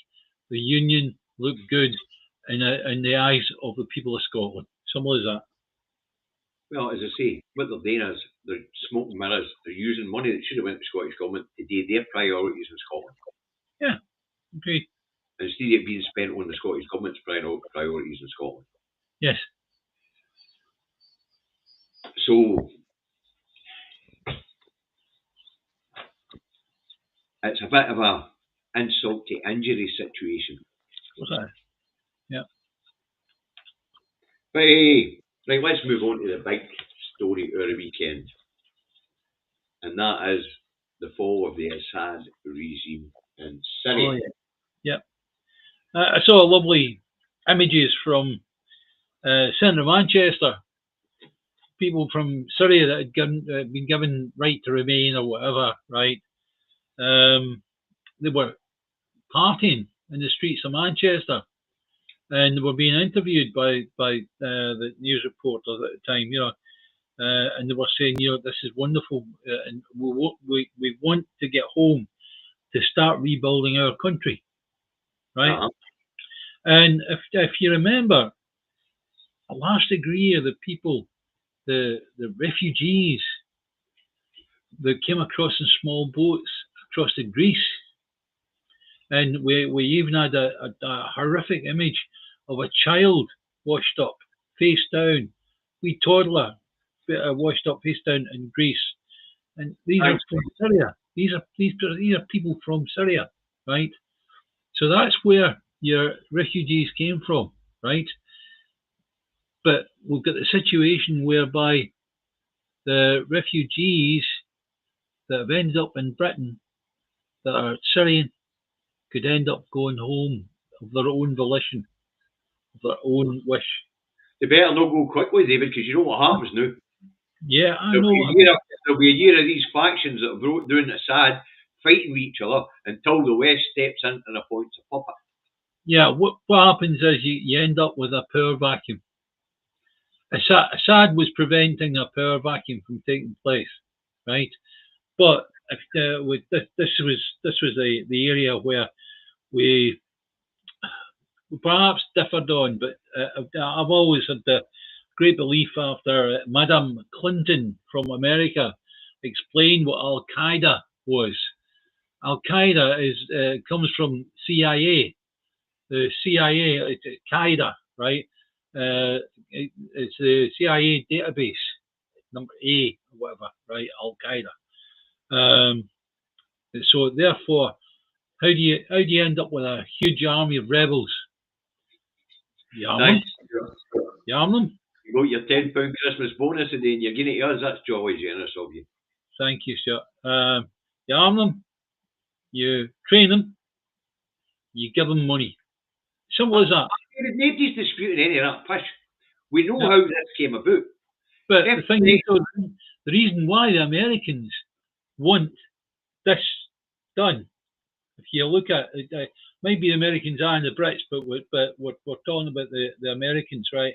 [SPEAKER 2] the Union look good in the eyes of the people of Scotland. Something like that.
[SPEAKER 1] Well, as I say, what they're doing is they're smoking mirrors. They're using money that should have went to Scottish Government to do their priorities in Scotland.
[SPEAKER 2] Yeah, okay.
[SPEAKER 1] Instead of it being spent on the Scottish Government's priorities in Scotland.
[SPEAKER 2] Yes.
[SPEAKER 1] So it's a bit of a insult to injury situation.
[SPEAKER 2] What's that? Yeah.
[SPEAKER 1] But hey, right, let's move on to the big story of the weekend. And that is the fall of the Assad regime in Syria.
[SPEAKER 2] Oh, yeah. Yep. I saw lovely images from centre of Manchester. People from Syria that had been given right to remain or whatever, right? They were partying in the streets of Manchester, and they were being interviewed by the news reporters at the time, and they were saying, this is wonderful, and we want to get home to start rebuilding our country, right?
[SPEAKER 1] Uh-huh.
[SPEAKER 2] And if you remember, a large degree of the people, the refugees that came across in small boats across to Greece, and we even had a horrific image of a child washed up face down, wee toddler washed up face down in Greece, and these are from Syria. These are people from Syria, right? So that's where your refugees came from, right? But we've got the situation whereby the refugees that have ended up in Britain that are Syrian could end up going home of their own volition, of their own wish.
[SPEAKER 1] They better not go quickly, David, because you know what happens now.
[SPEAKER 2] Yeah, I
[SPEAKER 1] There'll
[SPEAKER 2] know.
[SPEAKER 1] There'll be a year of these factions that have brought down Assad fighting with each other until the West steps in and appoints a puppet.
[SPEAKER 2] Yeah, what happens is you end up with a power vacuum. Assad was preventing a power vacuum from taking place, right? But with this was the area where we perhaps differed on, but I've always had the great belief after Madam Clinton from America explained what Al Qaeda was. Al Qaeda comes from CIA. The CIA, it's Qaeda, right? It's the CIA database, number A or whatever, right? Al Qaeda. So therefore, how do you end up with a huge army of rebels? You arm them. You arm them.
[SPEAKER 1] You got your £10 Christmas bonus today and you're giving it to us. That's jolly generous of you.
[SPEAKER 2] Thank you, sir. You arm them. You train them. You give them money. Simple as that.
[SPEAKER 1] Nobody's disputing any of that pish. We know how this came about.
[SPEAKER 2] But the thing is, the reason why the Americans want this done, if you look at it, might be the Americans and the Brits, but we're talking about the Americans, right?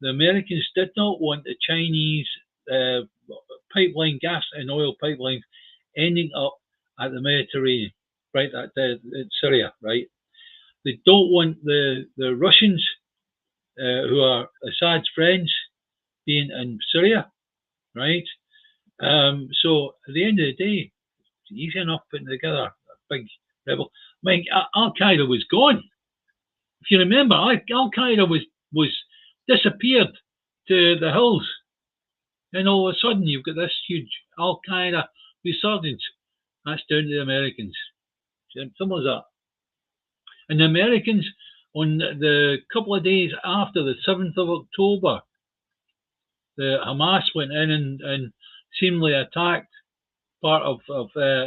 [SPEAKER 2] The Americans did not want the Chinese pipeline, gas and oil pipelines ending up at the Mediterranean, right? At Syria, right? They don't want the Russians, who are Assad's friends, being in Syria, right? So at the end of the day, it's easy enough putting together a big rebel. I mean, Al Qaeda was gone. If you remember, Al Qaeda was disappeared to the hills, and all of a sudden you've got this huge Al Qaeda resurgence. That's down to the Americans. Simple as that. And the Americans, on the couple of days after the 7th of October, the Hamas went in and seemingly attacked part of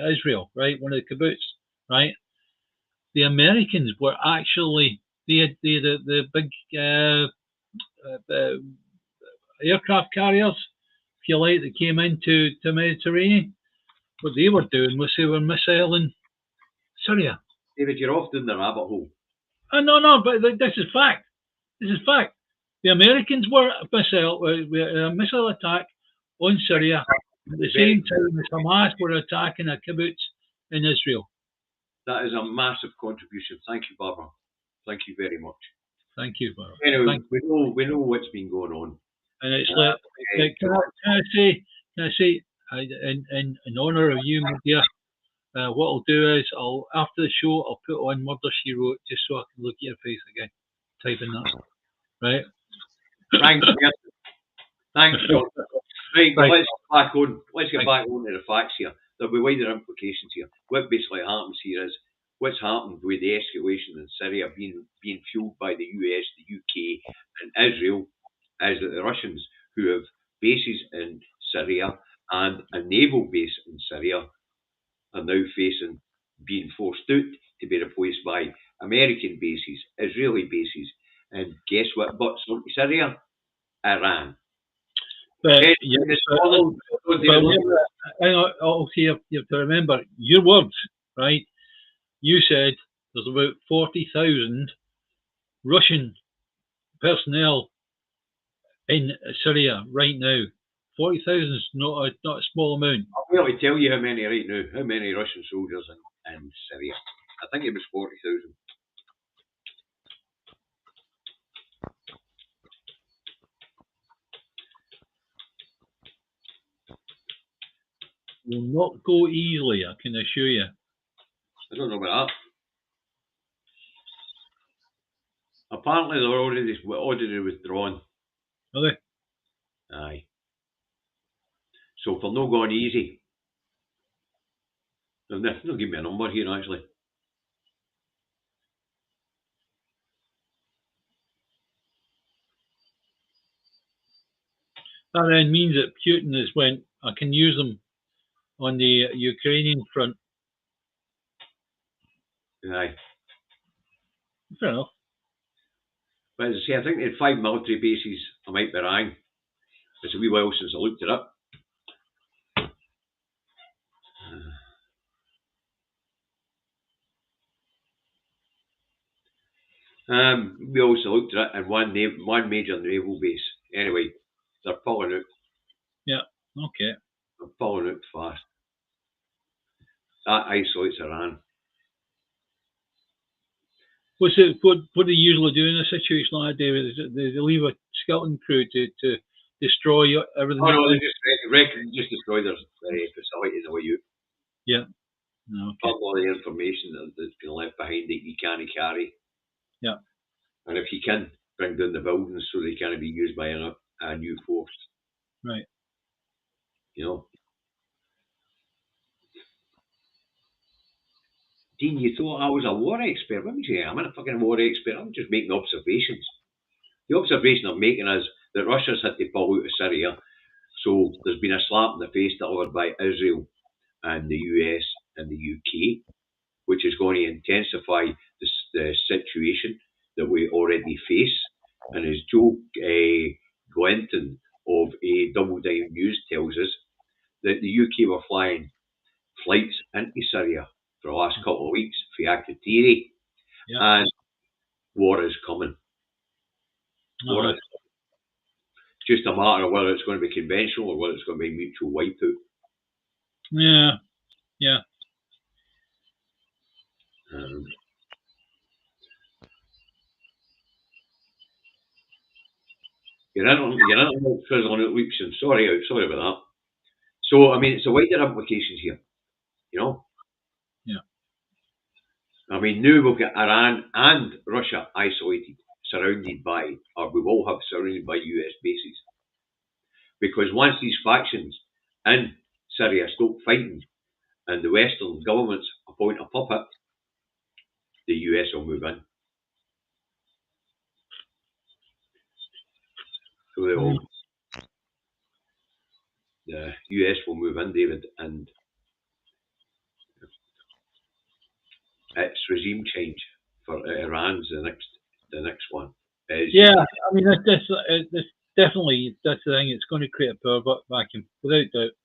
[SPEAKER 2] Israel, right? One of the kibbutz, right? The Americans were actually the big aircraft carriers, if you like, that came into the Mediterranean. What they were doing was they were missiling Syria.
[SPEAKER 1] David, you're off down the rabbit hole.
[SPEAKER 2] No, but this is fact. This is fact. The Americans were a missile attack on Syria at the same time as Hamas were attacking a kibbutz in Israel.
[SPEAKER 1] That is a massive contribution. Thank you, Barbara. Thank you very much.
[SPEAKER 2] Thank you, Barbara.
[SPEAKER 1] Anyway, we know what's been going on.
[SPEAKER 2] And it's like, can I say, in honour of you, my dear, what I'll do is after the show I'll put on Murder She Wrote just so I can look at your face again, typing that, right?
[SPEAKER 1] Thanks, John. Right, but let's get back on to the facts here. There'll be wider implications here. What basically happens here is what's happened with the escalation in Syria being fueled by the US, the UK, and Israel, is that the Russians, who have bases in Syria and a naval base in Syria, are now facing being forced out to be replaced by American bases, Israeli bases, and guess what butts onto Syria? Iran.
[SPEAKER 2] But also you have to remember your words, right? You said there's about 40,000 Russian personnel in Syria right now. 40,000 is not a small amount.
[SPEAKER 1] I'll be able to tell you how many right now. How many Russian soldiers in Syria? I think it was 40,000.
[SPEAKER 2] Will not go easily, I can assure you.
[SPEAKER 1] I don't know about that. Apparently they're already withdrawn.
[SPEAKER 2] Are they?
[SPEAKER 1] Aye. So if they're not going easy, they'll give me a number here actually.
[SPEAKER 2] That then means that Putin has went, I can use them on the Ukrainian front.
[SPEAKER 1] Aye.
[SPEAKER 2] Fair enough.
[SPEAKER 1] But as I say, I think they had 5 military bases. I might be wrong. It's a wee while since I looked it up. We also looked at it and one major naval base. Anyway, they're pulling out.
[SPEAKER 2] Yeah, okay.
[SPEAKER 1] They're pulling out fast. That isolates Iran.
[SPEAKER 2] What do they usually do in a situation like that, David? They leave a skeleton crew to destroy everything?
[SPEAKER 1] Oh no, they just destroy their facilities away out.
[SPEAKER 2] Yeah. Okay.
[SPEAKER 1] All the information that's been left behind that you can't carry.
[SPEAKER 2] Yeah.
[SPEAKER 1] And if you can, bring down the buildings so they can't be used by a new force.
[SPEAKER 2] Right.
[SPEAKER 1] You know. Dean, you thought I was a war expert. Let me say, I'm not a fucking war expert. I'm just making observations. The observation I'm making is that Russia's had to pull out of Syria. So there's been a slap in the face delivered by Israel and the US and the UK, which is going to intensify the situation that we already face. And as Joe Glenton of a Double Dime News tells us, that the UK were flying flights into Syria for the last couple of weeks for Aktiri, and war is coming. War is coming. It's just a matter of whether it's going to be conventional or whether it's going to be mutual wipeout.
[SPEAKER 2] Yeah.
[SPEAKER 1] You're in frizzling out leaks, and sorry about that. So I mean, it's a wider implications here, you know.
[SPEAKER 2] Yeah.
[SPEAKER 1] I mean, now we've got Iran and Russia isolated, surrounded by, or we will have surrounded by US bases. Because once these factions in Syria stop fighting and the Western governments appoint a puppet, the US will move in. So they will. The US will move in, David, and it's regime change for Iran's the next one.
[SPEAKER 2] Yeah, I mean that's definitely the thing. It's going to create a power vacuum without doubt.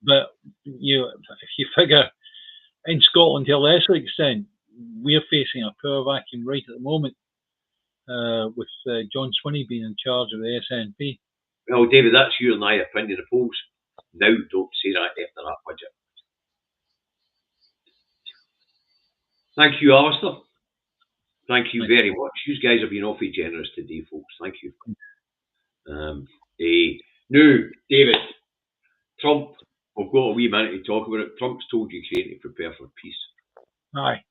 [SPEAKER 2] But if you figure in Scotland to a lesser extent, we're facing a power vacuum right at the moment with John Swinney being in charge of the SNP.
[SPEAKER 1] Well, David, that's your and I opinion of polls. Now, don't say that after that budget. Thank you, Alistair. Thank you very much. You guys have been awfully generous today, folks. Thank you. Now, David, Trump, we've got a wee minute to talk about it. Trump's told Ukraine to prepare for peace.
[SPEAKER 2] Aye.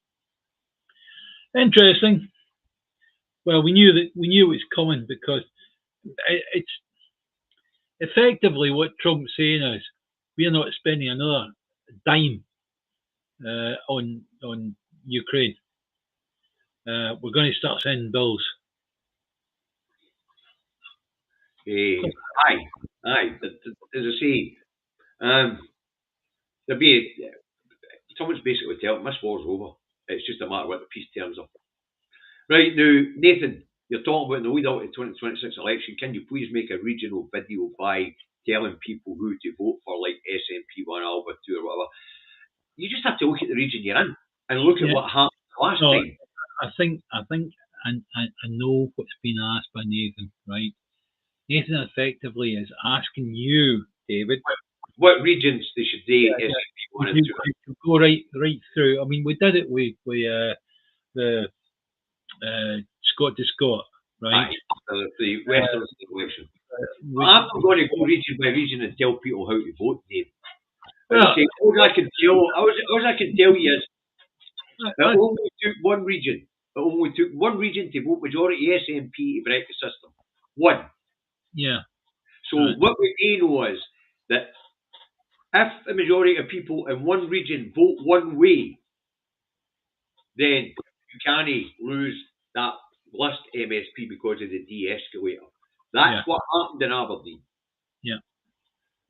[SPEAKER 2] Interesting. Well, we knew it was coming, because it's effectively what Trump's saying is, we're not spending another dime on Ukraine. We're going to start sending bills.
[SPEAKER 1] Aye. As I say, someone's basically telling this war's over. It's just a matter of what the peace terms are. Right now, Nathan, you're talking about in the lead up to the 2026 election. Can you please make a regional video by telling people who to vote for, like SNP1, Alba 2, or whatever? You just have to look at the region you're in and look at what happened last time.
[SPEAKER 2] I think I know what's been asked by Nathan, right? Nathan effectively is asking you, David,
[SPEAKER 1] what regions they should do SNP1 and 2.
[SPEAKER 2] Go right through. I mean, we did it with the Scott to Scott, right?
[SPEAKER 1] Aye, the Western election. I'm not going to go region by region and tell people how to vote, Dave. All I can tell you is it only took one region. It only took one region to vote majority SNP to break the system. One.
[SPEAKER 2] Yeah.
[SPEAKER 1] So what we know is that if the majority of people in one region vote one way, then you can't lose that list MSP because of the de-escalator. That's what happened in Aberdeen.
[SPEAKER 2] Yeah.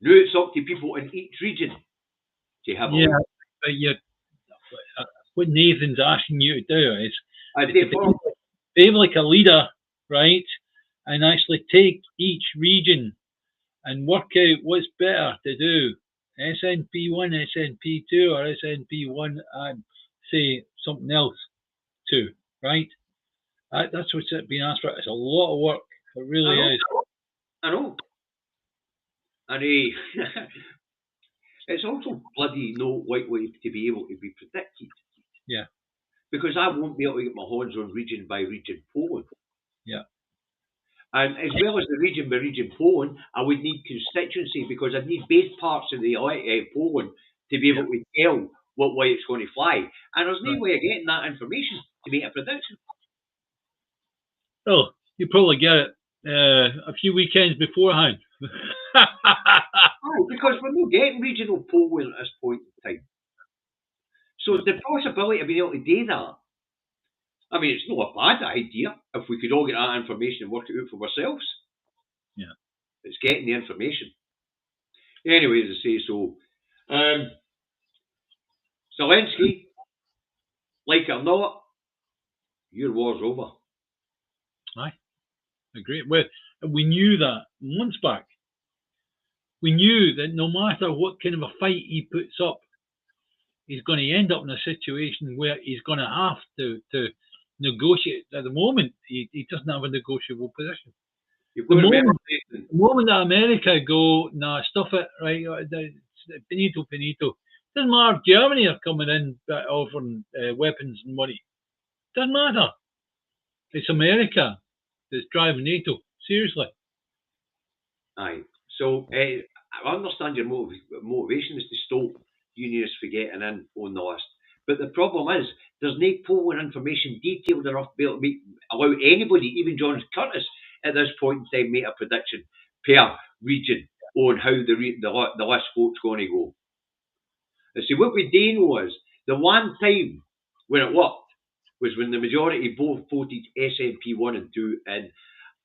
[SPEAKER 1] Now it's up to people in each region to have a
[SPEAKER 2] but what Nathan's asking you to do is
[SPEAKER 1] behave
[SPEAKER 2] like a leader, right? And actually take each region and work out what's better to do. SNP1, SNP2, or SNP1 and say something else too, right? That's what's being asked for. It's a lot of work. It really is.
[SPEAKER 1] I know. And it's also bloody no likely to be able to be predicted.
[SPEAKER 2] Yeah.
[SPEAKER 1] Because I won't be able to get my hands on region by region polling.
[SPEAKER 2] Yeah.
[SPEAKER 1] And as well as the region by region polling, I would need constituency, because I'd need both parts of the polling to be able to tell what way it's going to fly. And there's no way of getting that information to make a prediction.
[SPEAKER 2] Oh, you probably get it a few weekends beforehand.
[SPEAKER 1] Because we're not getting regional polling at this point in time. So the possibility of being able to do that, I mean, it's not a bad idea if we could all get that information and work it out for ourselves.
[SPEAKER 2] Yeah.
[SPEAKER 1] It's getting the information. Anyway, as I say, so Zelensky, like it or not, your war's over.
[SPEAKER 2] Aye. Agree. We knew that months back. We knew that no matter what kind of a fight he puts up, he's going to end up in a situation where he's going to have to negotiate. At the moment, he doesn't have a negotiable position. The moment that America go, nah, stuff it, right? Finito. Doesn't matter if Germany are coming in offering weapons and money. Doesn't matter. It's America that's driving NATO. Seriously.
[SPEAKER 1] Aye. So I understand your motivation is to stop unionists from getting in on the list. But the problem is, there's no polling information detailed enough to be able to allow anybody, even John Curtis, at this point in time, make a prediction per region on how the list vote's going to go. And see, what we do know is, the one time when it worked was when the majority both voted SNP 1 and 2 in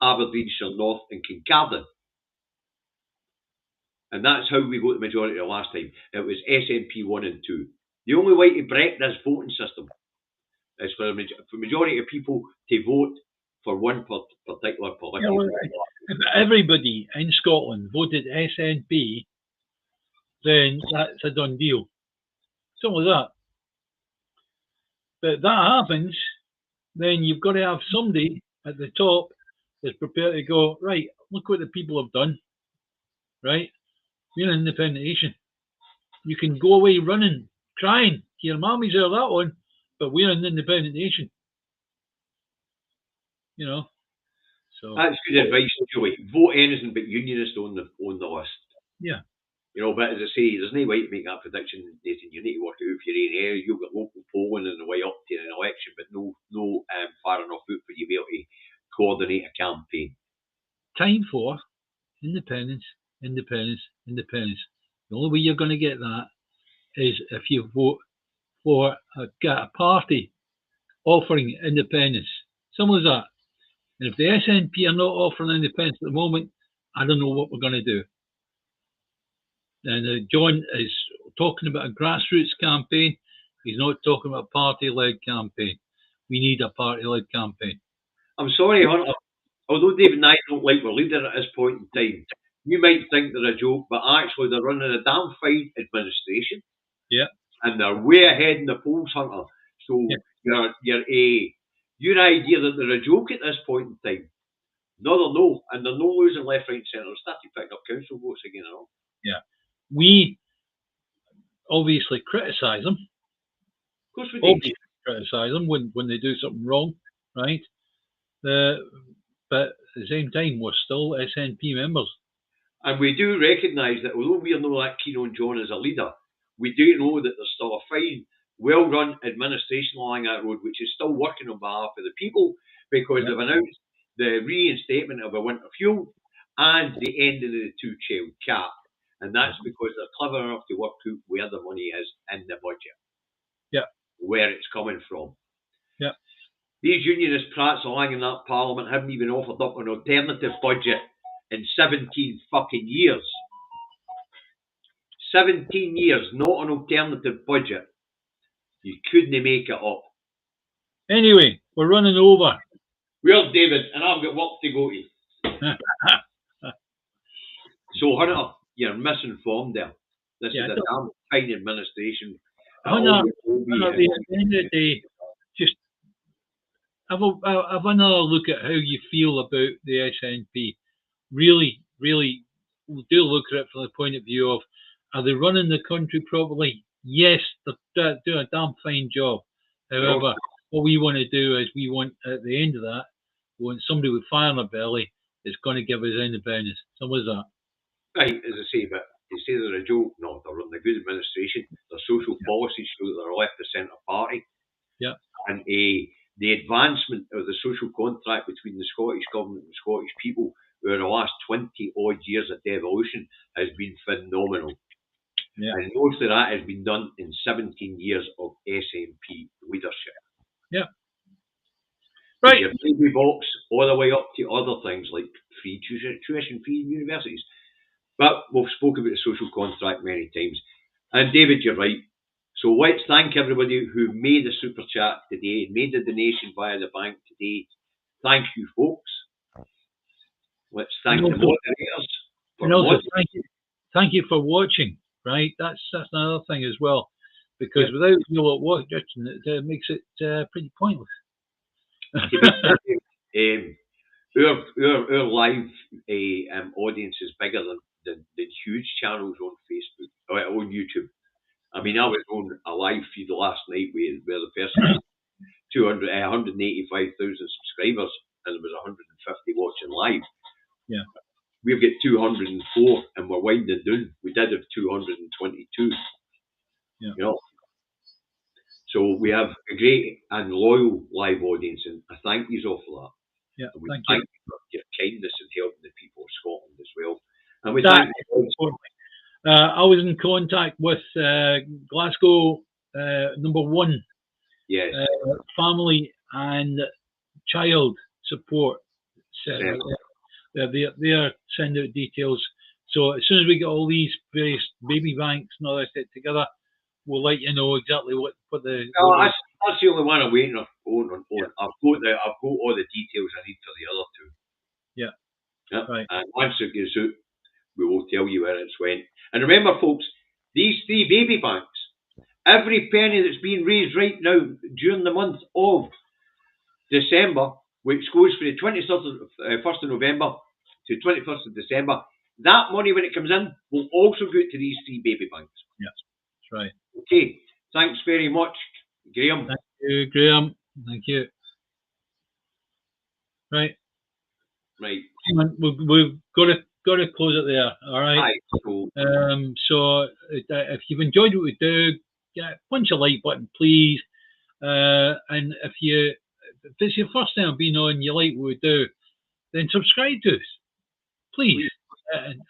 [SPEAKER 1] Aberdeenshire North and Kincardine. And that's how we got the majority the last time. It was SNP 1 and 2. The only way to break this voting system is for the majority of people to vote for one particular political party.
[SPEAKER 2] If everybody in Scotland voted SNP, then that's a done deal. Something like that. But if that happens, then you've got to have somebody at the top that's prepared to go, right, look what the people have done, right? We're an independent nation. You can go away running, crying. Your mammy's out of that one, but we're an independent nation. you know. So
[SPEAKER 1] that's good advice, Julie. Vote anything but unionist on the list.
[SPEAKER 2] Yeah.
[SPEAKER 1] You know, but as I say, there's no way to make that prediction, Nathan. You need to work out if you're in area. You've got local polling on the way up to an election, but no far enough out for you to be able to coordinate a campaign.
[SPEAKER 2] Time for independence. The only way you're going to get that is if you vote for a party offering independence. Simple as that. And if the SNP are not offering independence at the moment, I don't know what we're going to do. And John is talking about a grassroots campaign. He's not talking about a party-led campaign. We need a party-led campaign.
[SPEAKER 1] I'm sorry, Hunter. Although David and I don't like our leader at this point in time, you might think they're a joke, but actually they're running a damn fine administration.
[SPEAKER 2] Yeah.
[SPEAKER 1] And they're way ahead in the polls, Hunter. So your idea that they're a joke at this point in time. No. And they're no losing left, right, and centre. They're starting picking up council votes again and all.
[SPEAKER 2] Yeah. We obviously criticise them.
[SPEAKER 1] Of course we do.
[SPEAKER 2] Obviously criticise them when they do something wrong, right? But at the same time, we're still SNP members.
[SPEAKER 1] And we do recognise that although we are not that keen on John as a leader, we do know that there's still a fine, well-run administration along that road, which is still working on behalf of the people, because they've announced the reinstatement of a winter fuel and the end of the two-child cap. And that's because they're clever enough to work out where the money is in the budget.
[SPEAKER 2] Yeah.
[SPEAKER 1] Where it's coming from.
[SPEAKER 2] Yeah.
[SPEAKER 1] These unionist prats along in that parliament haven't even offered up an alternative budget in 17 fucking years. 17 years, not an alternative budget. You couldn't make it up.
[SPEAKER 2] Anyway, we're running over.
[SPEAKER 1] Well, David, and I've got work to go to. So, Hunter, you're misinformed there. This is a damn fine administration.
[SPEAKER 2] Hunter, at the end of the day, just have another look at how you feel about the SNP. Really, really do look at it from the point of view of, are they running the country properly? Yes, they're doing a damn fine job. However, what we want to do is we want, at the end of that, we want somebody with fire in their belly that's going to give us independence. Simple as that.
[SPEAKER 1] Right, as I say, but you say they're a joke. No, they're running a good administration. Their social policies show that they're a left-of-centre party.
[SPEAKER 2] Yeah.
[SPEAKER 1] And the advancement of the social contract between the Scottish Government and the Scottish people over the last 20-odd years of devolution has been phenomenal.
[SPEAKER 2] Yeah.
[SPEAKER 1] And most of that has been done in 17 years of SNP leadership.
[SPEAKER 2] Yeah. Right.
[SPEAKER 1] Your baby box, all the way up to other things like free tuition fee in universities. But we've spoken about the social contract many times. And David, you're right. So let's thank everybody who made the super chat today, made the donation via the bank today. Thank you, folks. Let's thank the moderators.
[SPEAKER 2] And also thank you for watching. Right, that's another thing as well, because without you lot watching, it makes it pretty pointless.
[SPEAKER 1] Our live audience is bigger than huge channels on Facebook or on YouTube. I mean, I was on a live feed last night where the person had 185,000 subscribers and there was 150 watching live.
[SPEAKER 2] Yeah.
[SPEAKER 1] We've got 204 and we're winding down. We did have 222.
[SPEAKER 2] Yeah.
[SPEAKER 1] You know. So we have a great and loyal live audience, and I thank you all for that.
[SPEAKER 2] Yeah,
[SPEAKER 1] and we
[SPEAKER 2] thank
[SPEAKER 1] you for your kindness in helping the people of Scotland as well. And we thank you.
[SPEAKER 2] I was in contact with Glasgow number 1 family and child support center. They are sending out details. So as soon as we get all these various baby banks and all that together, we'll let you know exactly what the.
[SPEAKER 1] That's the only one I'm waiting on. Yeah. I've got all the details I need for the other two.
[SPEAKER 2] Yeah.
[SPEAKER 1] Yeah.
[SPEAKER 2] Right.
[SPEAKER 1] And once it gets out, we will tell you where it's went. And remember, folks, these 3 baby banks, every penny that's being raised right now during the month of December, which goes from the 1st of November to 21st of December, that money, when it comes in, will also go to these 3 baby banks.
[SPEAKER 2] Yes, that's right.
[SPEAKER 1] Okay, thanks very much, Graham.
[SPEAKER 2] Thank you, Graham. Thank you. Right.
[SPEAKER 1] Right.
[SPEAKER 2] We've got to close it there. All right.
[SPEAKER 1] Aye, cool.
[SPEAKER 2] So if you've enjoyed what we do, punch a like button, please. And if it's your first time being on, you like what we do, then subscribe to us, please.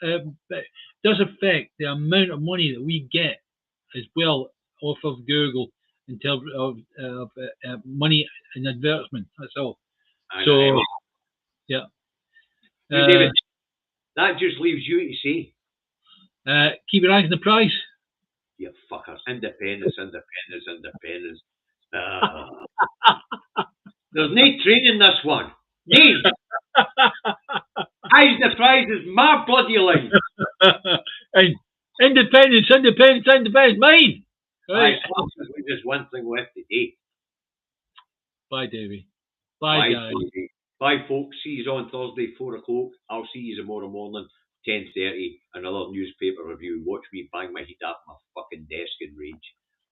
[SPEAKER 2] It does affect the amount of money that we get as well off of Google in terms of money and advertisement. That's all. So, yeah.
[SPEAKER 1] David, that just leaves you to say.
[SPEAKER 2] Keep your eyes on the prize.
[SPEAKER 1] You fuckers. Independence. There's no training this one. Name. Eyes the prize is my bloody line.
[SPEAKER 2] And independence, mine. Right.
[SPEAKER 1] There's one thing left today.
[SPEAKER 2] Bye, Davey. Bye, guys.
[SPEAKER 1] Davey. Bye, folks. See you on Thursday, 4 o'clock. I'll see you tomorrow morning, 10:30. Another newspaper review. Watch me bang my head up my fucking desk in rage.